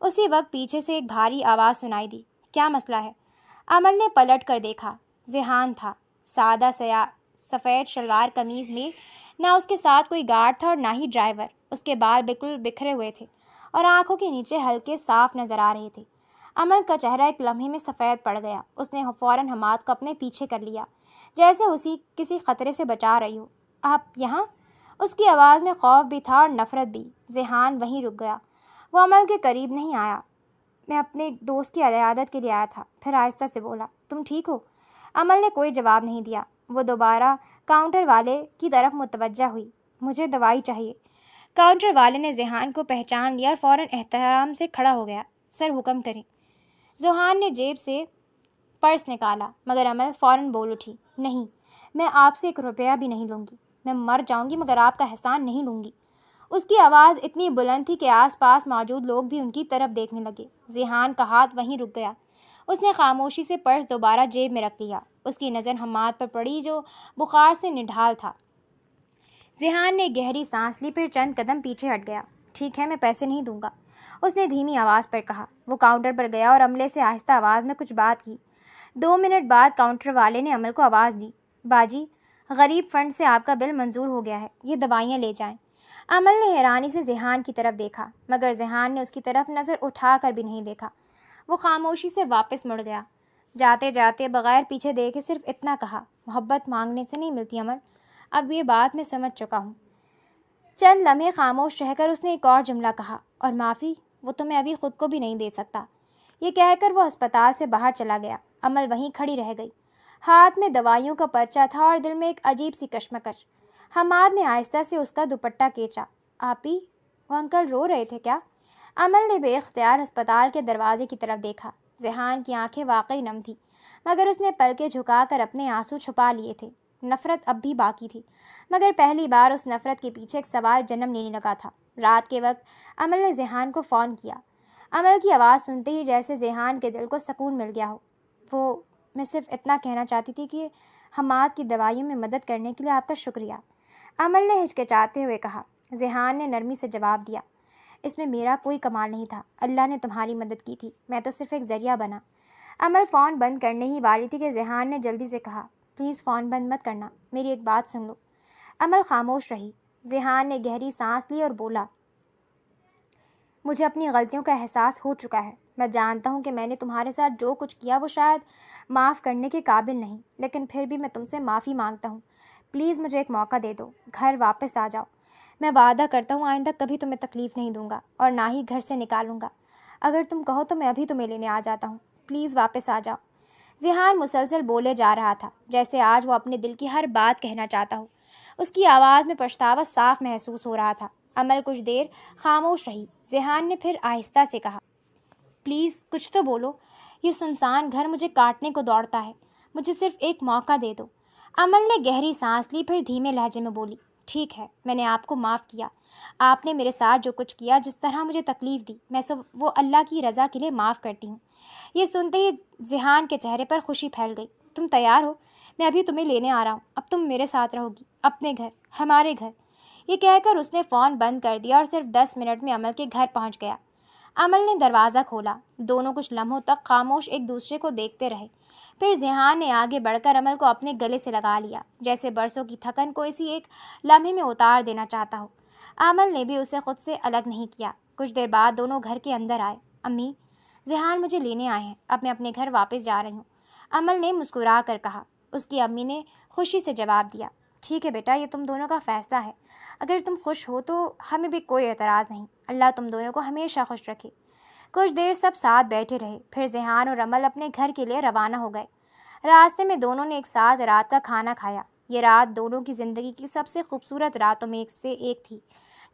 اسی وقت پیچھے سے ایک بھاری آواز سنائی دی، کیا مسئلہ ہے؟ عمل نے پلٹ کر دیکھا۔ ذیحان تھا، سادہ سفید شلوار قمیض میں، نہ اس کے ساتھ کوئی گارڈ تھا اور نہ ہی ڈرائیور۔ اس کے بال بالکل بکھرے ہوئے تھے اور آنکھوں کے نیچے ہلکے صاف نظر آ رہے تھے۔ عمل کا چہرہ ایک لمحے میں سفید پڑ گیا۔ اس نے فوراً حماد کو اپنے پیچھے کر لیا، جیسے اسی کسی خطرے سے بچا رہی ہو۔ آپ یہاں؟ اس کی آواز میں خوف بھی تھا اور نفرت بھی۔ ذیحان وہیں رک گیا، وہ عمل کے قریب نہیں آیا۔ میں اپنے دوست کی عیادت کے لیے آیا تھا، پھر آہستہ سے بولا، تم ٹھیک ہو؟ عمل نے کوئی جواب نہیں دیا۔ وہ دوبارہ کاؤنٹر والے کی طرف متوجہ ہوئی۔ مجھے دوائی چاہیے۔ کاؤنٹر والے نے ذیحان کو پہچان لیا اور فوراً احترام سے کھڑا ہو گیا۔ سر حکم کریں۔ ذیحان نے جیب سے پرس نکالا، مگر عمل فوراً بول اٹھی، نہیں، میں آپ سے 1 روپیہ بھی نہیں لوں گی۔ میں مر جاؤں گی مگر آپ کا احسان نہیں لوں گی۔ اس کی آواز اتنی بلند تھی کہ آس پاس موجود لوگ بھی ان کی طرف دیکھنے لگے۔ ذیحان کا ہاتھ وہیں رک گیا۔ اس نے خاموشی سے پرس دوبارہ جیب میں رکھ لیا۔ اس کی نظر حماد پر پڑی جو بخار سے نڈھال تھا۔ ذیحان نے گہری سانس لی، پھر چند قدم پیچھے ہٹ گیا۔ ٹھیک ہے، میں پیسے نہیں دوں گا، اس نے دھیمی آواز پر کہا۔ وہ کاؤنٹر پر گیا اور عملے سے آہستہ آواز میں کچھ بات کی۔ 2 منٹ بعد کاؤنٹر والے نے عمل کو آواز دی، باجی، غریب فنڈ سے آپ کا بل منظور ہو گیا ہے، یہ دوائیاں لے جائیں۔ عمل نے حیرانی سے ذیحان کی طرف دیکھا، مگر ذیحان نے اس کی طرف نظر اٹھا کر بھی نہیں دیکھا۔ وہ خاموشی سے واپس مڑ گیا۔ جاتے جاتے بغیر پیچھے دیکھے صرف اتنا کہا، محبت مانگنے سے نہیں ملتی عمل، اب یہ بات میں سمجھ چکا ہوں۔ چند لمحے خاموش رہ کر اس نے ایک اور جملہ کہا، اور معافی، وہ تو میں ابھی خود کو بھی نہیں دے سکتا۔ یہ کہہ کر وہ ہسپتال سے باہر چلا گیا۔ عمل وہیں کھڑی رہ گئی۔ ہاتھ میں دوائیوں کا پرچہ تھا اور دل میں ایک عجیب سی کشمکش۔ حماد نے آہستہ سے اس کا دوپٹہ کھینچا۔ آپی، وہ انکل رو رہے تھے کیا؟ عمل نے بے اختیار ہسپتال کے دروازے کی طرف دیکھا۔ ذیحان کی آنکھیں واقعی نم تھیں، مگر اس نے پلکیں جھکا کر اپنے آنسو چھپا لیے تھے۔ نفرت اب بھی باقی تھی، مگر پہلی بار اس نفرت کے پیچھے ایک سوال جنم لینے لگا تھا۔ رات کے وقت عمل نے ذیحان کو فون کیا۔ عمل کی آواز سنتے ہی جیسے ذیحان کے دل کو سکون مل گیا ہو۔ میں صرف اتنا کہنا چاہتی تھی کہ حماد کی دوائیوں میں مدد کرنے کے لیے آپ کا شکریہ، عمل نے ہچکچاتے ہوئے کہا۔ ذیحان نے نرمی سے جواب دیا، اس میں میرا کوئی کمال نہیں تھا، اللہ نے تمہاری مدد کی تھی، میں تو صرف ایک ذریعہ بنا۔ عمل فون بند کرنے ہی والی تھی کہ ذیحان نے جلدی سے کہا، پلیز فون بند مت کرنا، میری ایک بات سن لو۔ عمل خاموش رہی۔ ذیحان نے گہری سانس لی اور بولا، مجھے اپنی غلطیوں کا احساس ہو چکا ہے۔ میں جانتا ہوں کہ میں نے تمہارے ساتھ جو کچھ کیا وہ شاید معاف کرنے کے قابل نہیں، لیکن پھر بھی میں تم سے معافی مانگتا ہوں۔ پلیز مجھے ایک موقع دے دو، گھر واپس آ جاؤ۔ میں وعدہ کرتا ہوں آئندہ کبھی تمہیں تکلیف نہیں دوں گا اور نہ ہی گھر سے نکالوں گا۔ اگر تم کہو تو میں ابھی تمہیں لینے آ جاتا ہوں، پلیز واپس آ جاؤ۔ ذیحان مسلسل بولے جا رہا تھا، جیسے آج وہ اپنے دل کی ہر بات کہنا چاہتا ہو۔ اس کی آواز میں پچھتاوا صاف محسوس ہو رہا تھا۔ عمل کچھ دیر خاموش رہی۔ ذیحان نے پھر آہستہ سے کہا، پلیز کچھ تو بولو، یہ سنسان گھر مجھے کاٹنے کو دوڑتا ہے، مجھے صرف ایک موقع دے دو۔ عمل نے گہری سانس لی، پھر دھیمے لہجے میں بولی، ٹھیک ہے، میں نے آپ کو معاف کیا۔ آپ نے میرے ساتھ جو کچھ کیا، جس طرح مجھے تکلیف دی، میں سب وہ اللہ کی رضا کے لیے معاف کرتی ہوں۔ یہ سنتے ہی ذیحان کے چہرے پر خوشی پھیل گئی۔ تم تیار ہو؟ میں ابھی تمہیں لینے آ رہا ہوں، اب تم میرے ساتھ رہو گی، اپنے گھر، ہمارے گھر۔ یہ کہہ کر اس نے فون بند کر دیا اور صرف 10 منٹ میں عمل کے گھر پہنچ گیا۔ عمل نے دروازہ کھولا۔ دونوں کچھ لمحوں تک خاموش ایک دوسرے کو دیکھتے رہے۔ پھر ذیحان نے آگے بڑھ کر عمل کو اپنے گلے سے لگا لیا، جیسے برسوں کی تھکن کو اسی ایک لمحے میں اتار دینا چاہتا ہو۔ عمل نے بھی اسے خود سے الگ نہیں کیا۔ کچھ دیر بعد دونوں گھر کے اندر آئے۔ امی، ذیحان مجھے لینے آئے ہیں، اب میں اپنے گھر واپس جا رہی ہوں، عمل نے مسکرا کر کہا۔ اس کی امی نے خوشی سے جواب دیا، ٹھیک ہے بیٹا، یہ تم دونوں کا فیصلہ ہے، اگر تم خوش ہو تو ہمیں بھی کوئی اعتراض نہیں، اللہ تم دونوں کو ہمیشہ خوش رکھے۔ کچھ دیر سب ساتھ بیٹھے رہے، پھر ذیحان اور عمل اپنے گھر کے لیے روانہ ہو گئے۔ راستے میں دونوں نے ایک ساتھ رات کا کھانا کھایا۔ یہ رات دونوں کی زندگی کی سب سے خوبصورت راتوں میں سے ایک تھی۔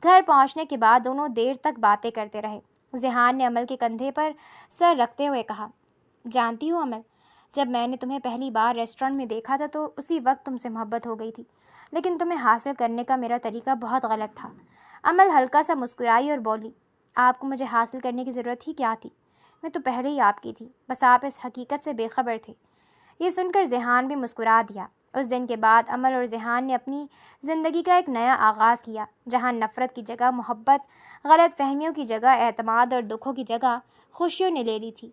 گھر پہنچنے کے بعد دونوں دیر تک باتیں کرتے رہے۔ ذیحان نے عمل کے کندھے پر سر رکھتے ہوئے کہا، جانتی ہو عمل، جب میں نے تمہیں پہلی بار ریسٹورینٹ میں دیکھا تھا تو اسی وقت تم سے محبت ہو گئی تھی، لیکن تمہیں حاصل کرنے کا میرا طریقہ بہت غلط تھا۔ عمل ہلکا سا مسکرائی اور بولی، آپ کو مجھے حاصل کرنے کی ضرورت ہی کیا تھی، میں تو پہلے ہی آپ کی تھی، بس آپ اس حقیقت سے بے خبر تھے۔ یہ سن کر ذیحان بھی مسکرا دیا۔ اس دن کے بعد عمل اور ذیحان نے اپنی زندگی کا ایک نیا آغاز کیا، جہاں نفرت کی جگہ محبت، غلط فہمیوں کی جگہ اعتماد اور دکھوں کی جگہ خوشیوں نے لے لی تھی۔